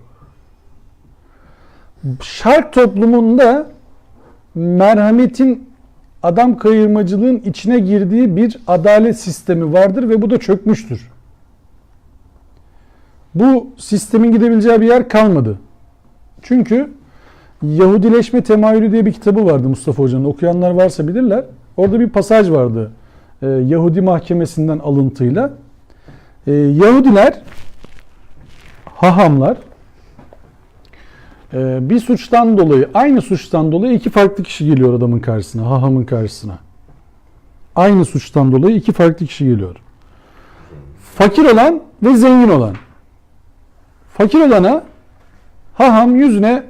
Şark toplumunda merhametin adam kayırmacılığın içine girdiği bir adalet sistemi vardır ve bu da çökmüştür. Bu sistemin gidebileceği bir yer kalmadı. Çünkü Yahudileşme Temayülü diye bir kitabı vardı Mustafa Hoca'nın. Okuyanlar varsa bilirler. Orada bir pasaj vardı. Yahudi mahkemesinden alıntıyla. Yahudiler, hahamlar bir suçtan dolayı, aynı suçtan dolayı iki farklı kişi geliyor adamın karşısına, hahamın karşısına. Aynı suçtan dolayı iki farklı kişi geliyor. Fakir olan ve zengin olan. Fakir olana haham yüzüne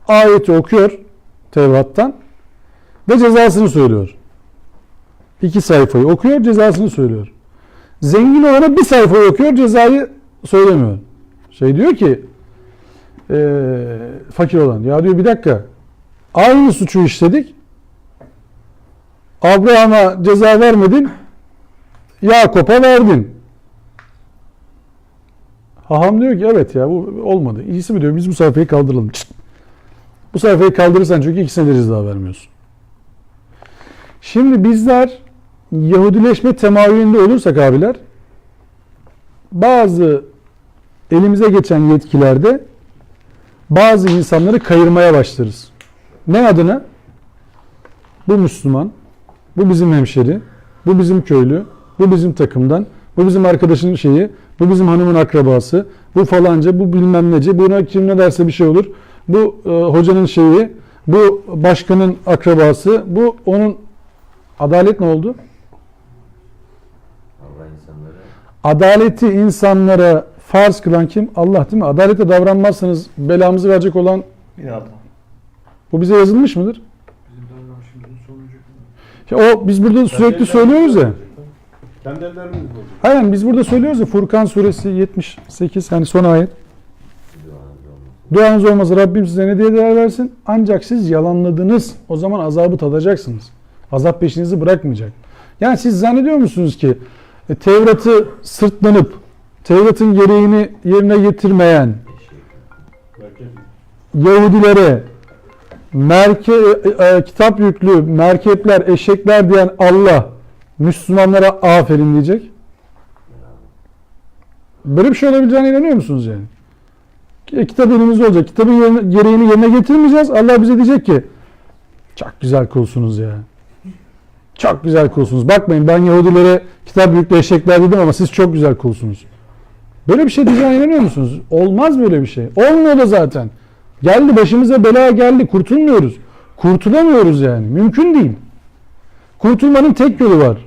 ayeti okuyor Tevrat'tan ve cezasını söylüyor. 2 sayfayı okuyor, cezasını söylüyor. Zengin olana bir sayfayı okuyor, cezayı söylemiyor. Diyor ki fakir olan, ya diyor bir dakika, aynı suçu işledik, Abraham'a ceza vermedin, Yakup'a verdin. Haham diyor ki evet ya bu olmadı. İyisi mi diyor biz bu sayfayı kaldıralım. Çıt. Bu sayfayı kaldırırsan çünkü ikisine de ceza vermiyorsun. Şimdi bizler Yahudileşme temayülünde olursak abiler bazı elimize geçen yetkilerde bazı insanları kayırmaya başlarız. Ne adına? Bu Müslüman, bu bizim hemşeri, bu bizim köylü, bu bizim takımdan, bu bizim arkadaşının şeyi, bu bizim hanımın akrabası, bu falanca, bu bilmem nece, buna kim ne derse bir şey olur. Bu hocanın şeyi, Bu başkanın akrabası. Bu onun adalet ne oldu? Allah insanlara Adaleti insanlara farz kılan kim? Allah değil mi? Adalete davranmazsanız belamızı verecek olan bu bize yazılmış mıdır? Bizim davranışımızın sonucu. Biz burada sürekli söylüyoruz ya. Kendi ellerimizle olacak. Hayır, biz burada söylüyoruz ya, Furkan suresi 78 yani son ayet. Duanız olmasa Rabbim size ne diye değer versin? Ancak siz yalanladınız. O zaman azabı tadacaksınız. Azap peşinizi bırakmayacak. Yani siz zannediyor musunuz ki Tevrat'ı sırtlanıp Tevrat'ın gereğini yerine getirmeyen Yahudilere kitap yüklü merkepler, eşekler diyen Allah Müslümanlara aferin diyecek? Böyle bir şey olabileceğine inanıyor musunuz yani? Kitap elimizde olacak. Kitabın gereğini yerine getirmeyeceğiz. Allah bize diyecek ki çok güzel kulsunuz ya. Çok güzel kulsunuz. Bakmayın, ben Yahudilere kitap yüklü eşekler dedim ama siz çok güzel kulsunuz. Böyle bir şey diyeceğine inanıyor musunuz? Olmaz böyle bir şey. Olmuyor da zaten. Geldi, başımıza bela geldi. Kurtulmuyoruz. Kurtulamıyoruz yani. Mümkün değil. Kurtulmanın tek yolu var.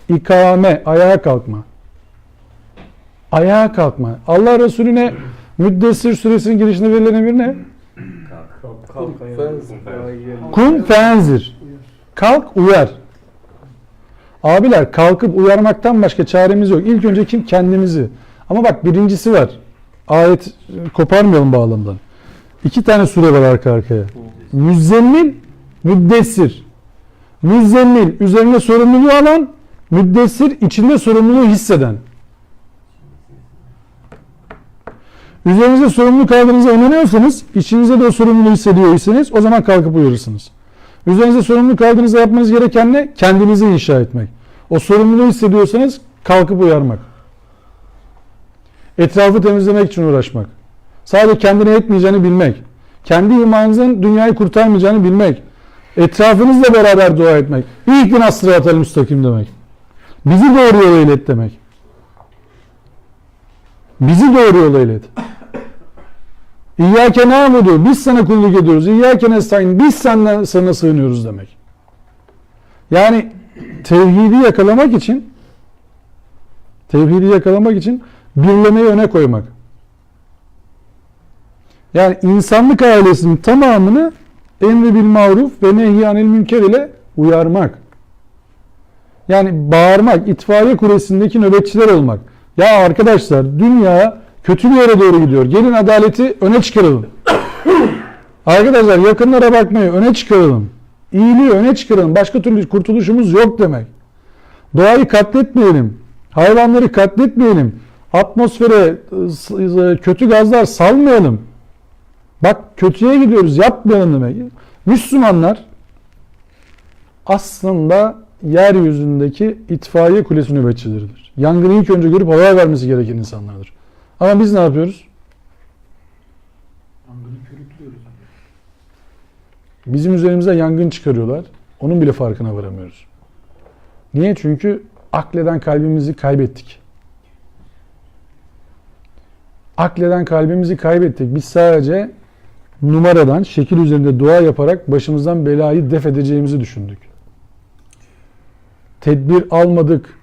İkame, ayağa kalkma. Ayağa kalkma. Allah Resulüne Müddessir suresinin girişinde verilen emir ne? Kun fenzir. Kalk, uyar. Abiler, kalkıp uyarmaktan başka çaremiz yok. İlk önce kim? Kendimizi. Ama bak, birincisi var. Ayet koparmayalım bağlamdan. 2 tane sure var arka arkaya. Müzzemmil, Müddessir. Müzzemmil, üzerine sorumluluğu alan, Müddessir, içinde sorumluluğu hisseden. Üzerinizde sorumluluk aldığınıza inanıyorsanız, içinizde de o sorumluluğu hissediyorsanız o zaman kalkıp uyarırsınız. Üzerinizde sorumluluk aldığınızda yapmanız gereken ne? Kendinizi inşa etmek. O sorumluluğu hissediyorsanız kalkıp uyarmak. Etrafı temizlemek için uğraşmak. Sadece kendine etmeyeceğini bilmek. Kendi imanınızın dünyayı kurtarmayacağını bilmek. Etrafınızla beraber dua etmek. İhdina sıratal müstakim demek. Bizi doğru yola ilet demek. Bizi doğru yola ilet. İyyâke na'budu, biz sana kulluk ediyoruz. İyyâke nestaîn, biz sana sığınıyoruz demek. Yani tevhidi yakalamak için birlemeyi öne koymak. Yani insanlık ailesinin tamamını emri bil maruf ve nehy anil münker ile uyarmak. Yani bağırmak, itfaiye kulesindeki nöbetçiler olmak. Ya arkadaşlar, dünya kötü bir yere doğru gidiyor. Gelin adaleti öne çıkaralım. Arkadaşlar, yakınlara bakmayı öne çıkaralım. İyiliği öne çıkaralım. Başka türlü kurtuluşumuz yok demek. Doğayı katletmeyelim. Hayvanları katletmeyelim. Atmosfere kötü gazlar salmayalım. Bak, kötüye gidiyoruz, yapmayalım demek. Müslümanlar aslında yeryüzündeki itfaiye kulesi nöbetçileridir. Yangını ilk önce görüp haber vermesi gereken insanlardır. Ama biz ne yapıyoruz? Yangını körüklüyoruz. Bizim üzerimize yangın çıkarıyorlar. Onun bile farkına varamıyoruz. Niye? Çünkü akleden kalbimizi kaybettik. Akleden kalbimizi kaybettik. Biz sadece numaradan, şekil üzerinde dua yaparak başımızdan belayı def edeceğimizi düşündük. Tedbir almadık,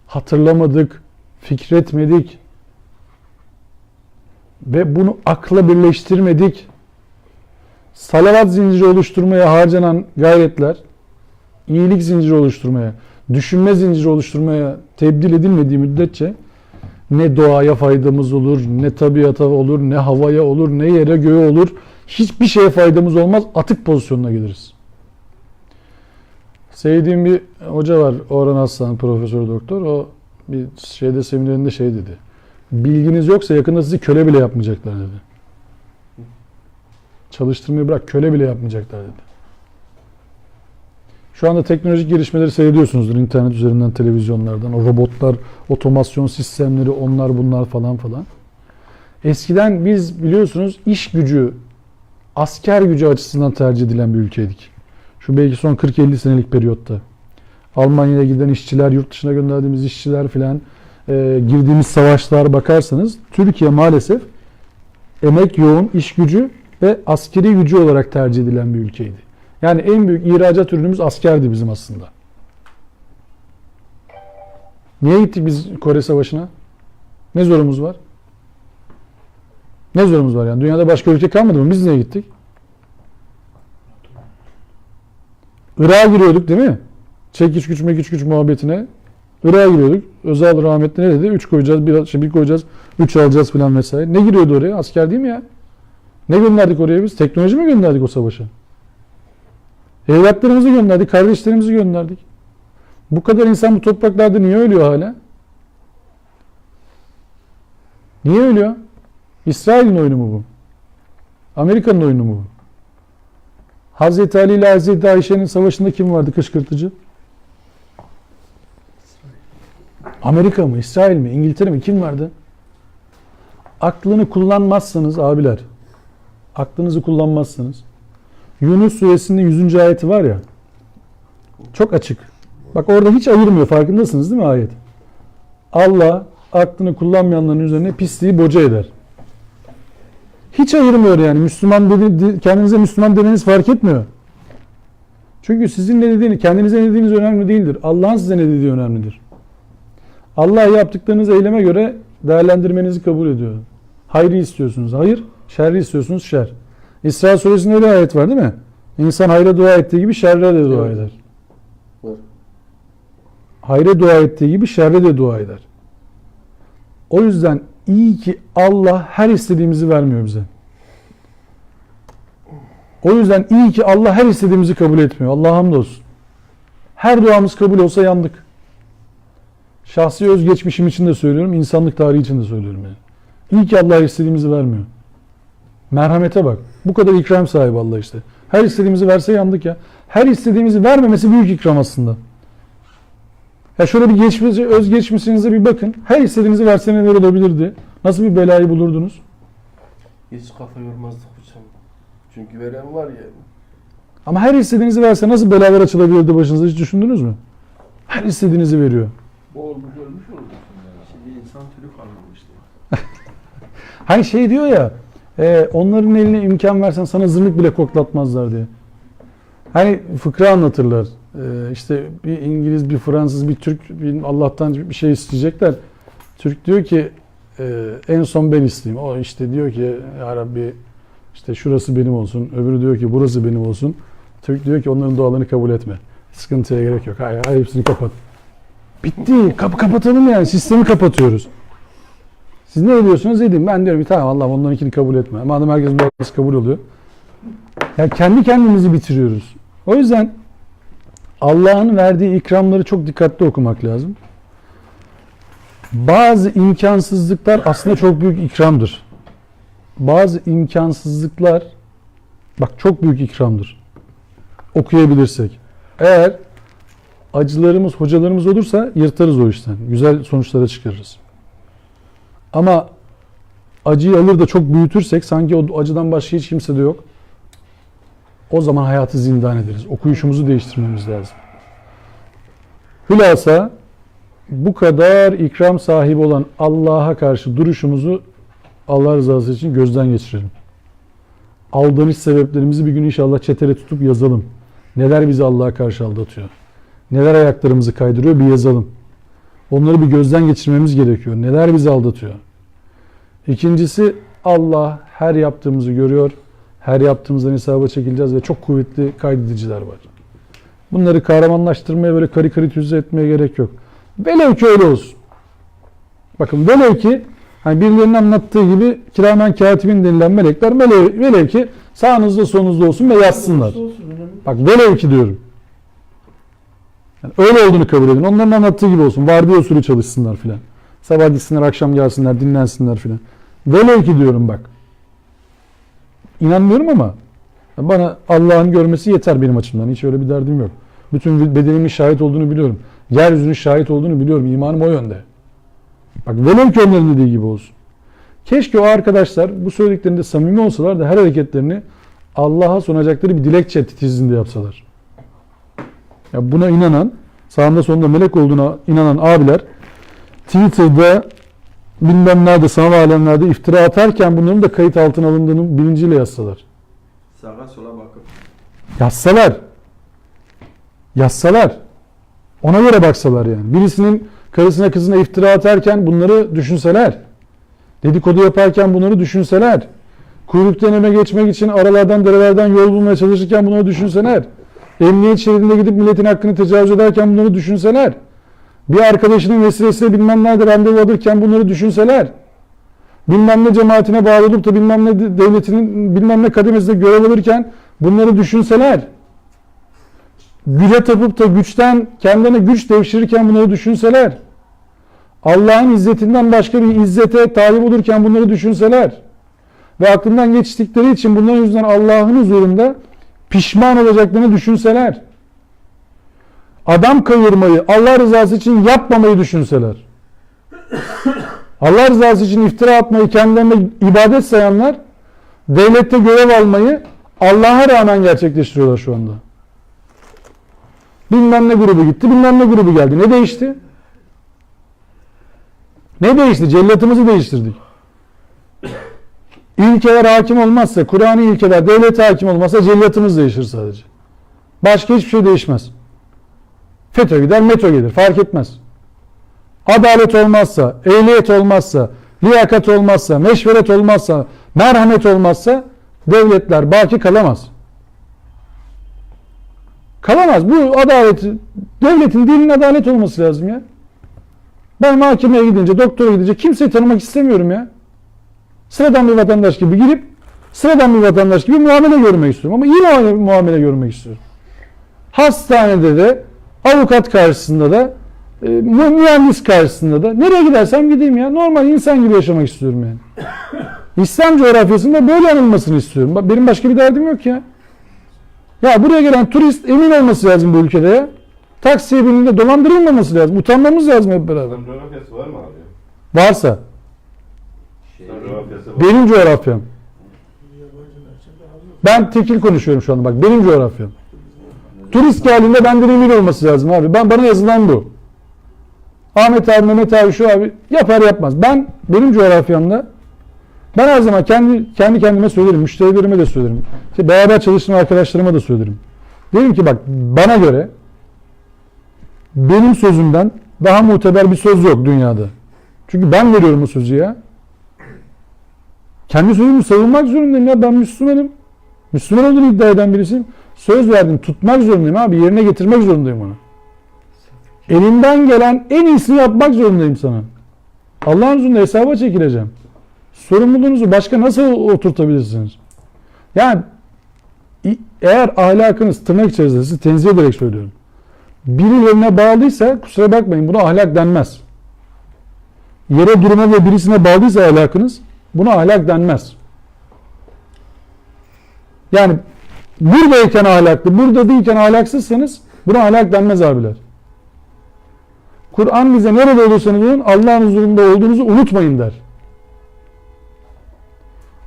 hatırlamadık, fikretmedik ve bunu akla birleştirmedik. Salavat zinciri oluşturmaya harcanan gayretler, iyilik zinciri oluşturmaya, düşünme zinciri oluşturmaya tebdil edilmediği müddetçe ne doğaya faydamız olur, ne tabiata olur, ne havaya olur, ne yere göğe olur. Hiçbir şeye faydamız olmaz. Atık pozisyonuna geliriz. Sevdiğim bir hoca var, Orhan Aslan, profesör doktor. O bir seminerinde şey dedi. Bilginiz yoksa yakında sizi köle bile yapmayacaklar dedi. Çalıştırmayı bırak, köle bile yapmayacaklar dedi. Şu anda teknolojik gelişmeleri seyrediyorsunuzdur internet üzerinden, televizyonlardan. O robotlar, otomasyon sistemleri, onlar bunlar falan falan. Eskiden biz biliyorsunuz iş gücü, asker gücü açısından tercih edilen bir ülkeydik. Şu belki son 40-50 senelik periyotta. Almanya'ya giden işçiler, yurt dışına gönderdiğimiz işçiler filan, girdiğimiz savaşlara bakarsanız Türkiye maalesef emek yoğun, iş gücü ve askeri gücü olarak tercih edilen bir ülkeydi. Yani en büyük ihracat ürünümüz askerdi bizim aslında. Niye gittik biz Kore Savaşı'na? Ne zorumuz var? Ne zorumuz var yani? Dünyada başka ülke kalmadı mı? Biz niye gittik? Irak'a giriyorduk değil mi? Çekiç güç muhabbetine. Irak'a giriyorduk. Özal rahmetli ne dedi? 3 koyacağız, bir koyacağız, 3 alacağız falan vesaire. Ne giriyordu oraya? Asker değil mi ya? Ne gönderdik oraya biz? Teknoloji mi gönderdik o savaşa? Evlatlarımızı gönderdik, kardeşlerimizi gönderdik. Bu kadar insan bu topraklarda niye ölüyor hala? Niye ölüyor? İsrail'in oyunu mu bu? Amerika'nın oyunu mu bu? Hazreti Ali ile Hazreti Ayşe'nin savaşında kim vardı kışkırtıcı? Amerika mı? İsrail mi? İngiltere mi? Kim vardı? Aklını kullanmazsanız abiler, aklınızı kullanmazsanız, Yunus suresinin 100. ayeti var ya, çok açık. Bak orada hiç ayırmıyor, farkındasınız değil mi ayet? Allah aklını kullanmayanların üzerine pisliği boca eder. Hiç ayırmıyor yani. Müslüman kendinize Müslüman demeniz fark etmiyor. Çünkü sizin ne dediğini, kendinize ne dediğiniz önemli değildir. Allah'ın size ne dediği önemlidir. Allah yaptıklarınız eyleme göre değerlendirmenizi kabul ediyor. Hayrı istiyorsunuz hayır, şerri istiyorsunuz şer. İsra suresinde öyle ayet var değil mi? İnsan hayra dua ettiği gibi şerre de dua eder. Var. Hayra dua ettiği gibi şerre de dua eder. O yüzden iyi ki Allah her istediğimizi vermiyor bize. O yüzden iyi ki Allah her istediğimizi kabul etmiyor. Allah'a hamdolsun. Her duamız kabul olsa yandık. Şahsi özgeçmişim için de söylüyorum, insanlık tarihi için de söylüyorum yani. İyi ki Allah her istediğimizi vermiyor. Merhamete bak. Bu kadar ikram sahibi Allah işte. Her istediğimizi verse yandık ya. Her istediğimizi vermemesi büyük ikram aslında. Ya şöyle bir özgeçmişinize bir bakın. Her istediğinizi verse neler olabilirdi? Nasıl bir belayı bulurdunuz? Hiç kafa yormazdık hocam. Çünkü veren var ya. Ama her istediğinizi verse nasıl belalar açılabilirdi başınıza, hiç düşündünüz mü? Her istediğinizi veriyor. Boğulmuş ölmüş olursun. Şimdi insan türü kalmamıştı. Hani şey diyor ya, onların eline imkan versen sana zırnık bile koklatmazlar diye. Hani fıkra anlatırlar. İşte bir İngiliz, bir Fransız, bir Türk Allah'tan bir şey isteyecekler. Türk diyor ki en son ben isteyeyim. O işte diyor ki ya Rabbi işte şurası benim olsun. Öbürü diyor ki burası benim olsun. Türk diyor ki onların dualarını kabul etme. Sıkıntıya gerek yok. Hayır hepsini kapat. Bitti. Kapatalım yani. Sistemi kapatıyoruz. Siz ne ediyorsunuz edin. Ben diyorum ki tamam Allah onlarınkini kabul etme. Madem herkesin duası kabul oluyor. Yani kendi kendimizi bitiriyoruz. O yüzden Allah'ın verdiği ikramları çok dikkatli okumak lazım. Bazı imkansızlıklar aslında çok büyük ikramdır. Bazı imkansızlıklar bak çok büyük ikramdır. Okuyabilirsek. Eğer acılarımız, hocalarımız olursa yırtarız o işten. Güzel sonuçlara çıkarırız. Ama acıyı alır da çok büyütürsek sanki o acıdan başka hiç kimse de yok. O zaman hayatı zindan ederiz. Okuyuşumuzu değiştirmemiz lazım. Hülasa bu kadar ikram sahibi olan Allah'a karşı duruşumuzu Allah rızası için gözden geçirelim. Aldanış sebeplerimizi bir gün inşallah çetere tutup yazalım. Neler bizi Allah'a karşı aldatıyor? Neler ayaklarımızı kaydırıyor bir yazalım. Onları bir gözden geçirmemiz gerekiyor. Neler bizi aldatıyor? İkincisi Allah her yaptığımızı görüyor. Her yaptığımızdan hesaba çekileceğiz ve çok kuvvetli kaydediciler var. Bunları kahramanlaştırmaya böyle karikatürize etmeye gerek yok. Velev ki öyle olsun. Bakın velev ki hani birilerinin anlattığı gibi kiramen katibin denilen melekler velev ki sağınızda solunuzda olsun ve yazsınlar. Bak velev ki diyorum. Yani öyle olduğunu kabul edin. Onların anlattığı gibi olsun. Vardiya usulü çalışsınlar filan. Sabah gitsinler, akşam gelsinler, dinlensinler filan. Velev ki diyorum bak. İnanmıyorum ama bana Allah'ın görmesi yeter benim açımdan. Hiç öyle bir derdim yok. Bütün bedenimin şahit olduğunu biliyorum. Yeryüzünün şahit olduğunu biliyorum. İmanım o yönde. Bak velev ki onların dediği gibi olsun. Keşke o arkadaşlar bu söylediklerinde samimi olsalar da her hareketlerini Allah'a sunacakları bir dilekçe titizliğinde yapsalar. Ya buna inanan, sağında sonunda melek olduğuna inanan abiler Twitter'da bilmem nerede sanal alemlerde iftira atarken bunların da kayıt altına alındığını bilinciyle yazsalar. Sağa sola bakıp. Yazsalar. Ona göre baksalar yani. Birisinin karısına kızına iftira atarken bunları düşünseler. Dedikodu yaparken bunları düşünseler. Kuyruktan öne geçmek için aralardan derelerden yol bulmaya çalışırken bunları düşünseler. Emniyet şeridinde gidip milletin hakkını tecavüz ederken bunları düşünseler. Bir arkadaşının vesilesiyle bilmem nerede randevu alırken bunları düşünseler. Bilmem ne cemaatine bağlı olup da bilmem ne devletinin bilmem ne kademesinde görev alırken bunları düşünseler. Güce tapıp da güçten kendilerine güç devşirirken bunları düşünseler. Allah'ın izzetinden başka bir izzete talip olurken bunları düşünseler. Ve aklından geçtikleri için bunların yüzünden Allah'ın huzurunda pişman olacaklarını düşünseler. Adam kayırmayı Allah rızası için yapmamayı düşünseler. Allah rızası için iftira atmayı kendilerine ibadet sayanlar devlette görev almayı Allah'a rağmen gerçekleştiriyorlar şu anda. Bilmem ne grubu gitti, bilmem ne grubu geldi. Ne değişti? Ne değişti? Cellatımızı değiştirdik. İlkeler hakim olmazsa, Kur'an'ı ilkeler, devlete hakim olmazsa cellatımız değişir sadece. Başka hiçbir şey değişmez. FETÖ gider, METÖ gelir. Fark etmez. Adalet olmazsa, ehliyet olmazsa, liyakat olmazsa, meşveret olmazsa, merhamet olmazsa devletler baki kalamaz. Kalamaz. Bu adalet, devletin dilinin adalet olması lazım ya. Ben mahkemeye gidince, doktora gidince kimseyi tanımak istemiyorum ya. Sıradan bir vatandaş gibi girip, sıradan bir vatandaş gibi muamele görmek istiyorum. Ama iyi muamele görmek istiyorum. Hastanede de, avukat karşısında da, mühendis karşısında da, nereye gidersem gideyim ya. Normal insan gibi yaşamak istiyorum yani. İslam coğrafyasında böyle anılmasını istiyorum. Benim başka bir derdim yok ya. Ya buraya gelen turist emin olması lazım bu ülkede ya. Taksiye bindiğinde dolandırılmaması lazım. Utanmamız lazım hep beraber. İslam coğrafyası var mı abi? Varsa. İslam coğrafyası var. Benim coğrafyam. Ben tekil konuşuyorum şu anda bak. Benim coğrafyam. Turist geldiğinde benden emin olması lazım abi. Bana yazılan bu. Ahmet abi, Mehmet abi, şu abi yapar yapmaz. Benim coğrafyamda ben her zaman kendi kendime söylerim. Müşterilerime de söylerim. İşte beraber çalıştığım arkadaşlarıma da söylerim. Derim ki bak bana göre benim sözümden daha muteber bir söz yok dünyada. Çünkü ben veriyorum o sözü ya. Kendi sözümü savunmak zorundayım ya. Ben Müslümanım. Müslüman olduğunu iddia eden birisiyim. Söz verdim. Tutmak zorundayım abi. Yerine getirmek zorundayım onu. Elimden gelen en iyisini yapmak zorundayım sana. Allah'ın huzurunda hesaba çekileceğim. Sorumluluğunuzu başka nasıl oturtabilirsiniz? Yani eğer ahlakınız tırnak içerisinde sizi tenzih ederek söylüyorum. Birilerine bağlıysa kusura bakmayın buna ahlak denmez. Yere duruma ve birisine bağlıysa ahlakınız buna ahlak denmez. Yani buradayken ahlaklı, burada değilken ahlaksızsanız buna ahlak denmez abiler. Kur'an bize nerede olursanız olun Allah'ın huzurunda olduğunuzu unutmayın der.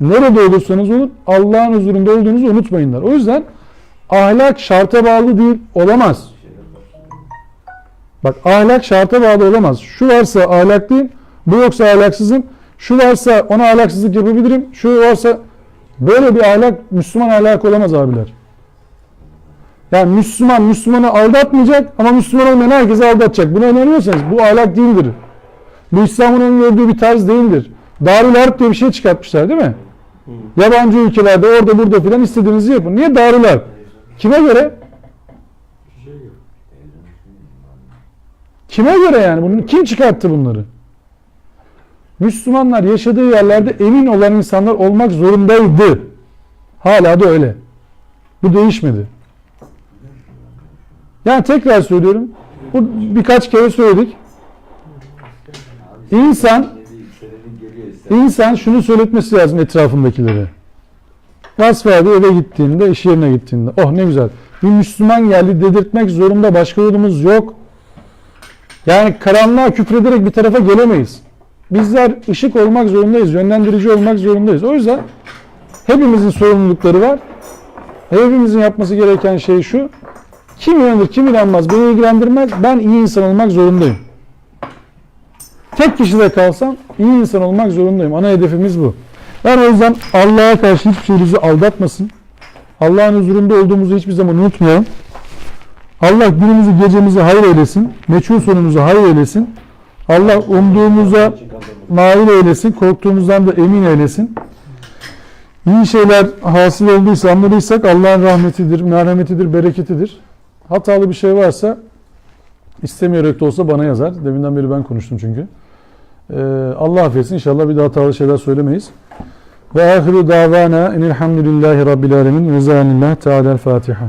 Nerede olursanız olun Allah'ın huzurunda olduğunuzu unutmayın der. O yüzden ahlak şarta bağlı değil, olamaz. Bak ahlak şarta bağlı olamaz. Şu varsa ahlaklıyım, bu yoksa ahlaksızım. Şu varsa ona ahlaksızlık yapabilirim. Şu varsa böyle bir ahlak Müslüman ahlakı olamaz abiler. Yani Müslümanı aldatmayacak ama Müslüman olmayan herkesi aldatacak. Buna inanıyorsanız bu ahlak değildir. Bu İslam'ın öngördüğü bir tarz değildir. Darül Harp diye bir şey çıkartmışlar değil mi? Yabancı ülkelerde orada burada filan istediğinizi yapın. Niye Darül Harp? Kime göre? Kime göre yani? Kim çıkarttı bunları? Müslümanlar yaşadığı yerlerde emin olan insanlar olmak zorundaydı. Hala da öyle. Bu değişmedi. Yani tekrar söylüyorum. Bu birkaç kere söyledik. İnsan şunu söyletmesi lazım etrafındakilere. Vasfiyade eve gittiğinde, iş yerine gittiğinde. Oh ne güzel. Bir Müslüman geldi dedirtmek zorunda başka yolumuz yok. Yani karanlığa küfrederek bir tarafa gelemeyiz. Bizler ışık olmak zorundayız. Yönlendirici olmak zorundayız. O yüzden hepimizin sorumlulukları var. Hepimizin yapması gereken şey şu. Kim inanır, kim inanmaz beni ilgilendirmez. Ben iyi insan olmak zorundayım. Tek kişide kalsam iyi insan olmak zorundayım. Ana hedefimiz bu. Ben o yüzden Allah'a karşı hiçbir şey bizi aldatmasın. Allah'ın huzurunda olduğumuzu hiçbir zaman unutmayalım. Allah günümüzü gecemizi hayır eylesin. Meçhul sonumuzu hayır eylesin. Allah umduğumuza nail eylesin. Korktuğumuzdan da emin eylesin. İyi şeyler hasıl olduysa, anladıysak Allah'ın rahmetidir, merhametidir, bereketidir. Hatalı bir şey varsa istemeyerek de olsa bana yazar. Deminden beri ben konuştum çünkü. Allah affetsin. İnşallah bir daha hatalı şeyler söylemeyiz. Ve ahiru davana enilhamdülillahi rabbil alemin. Rizanillah Teala Fatiha.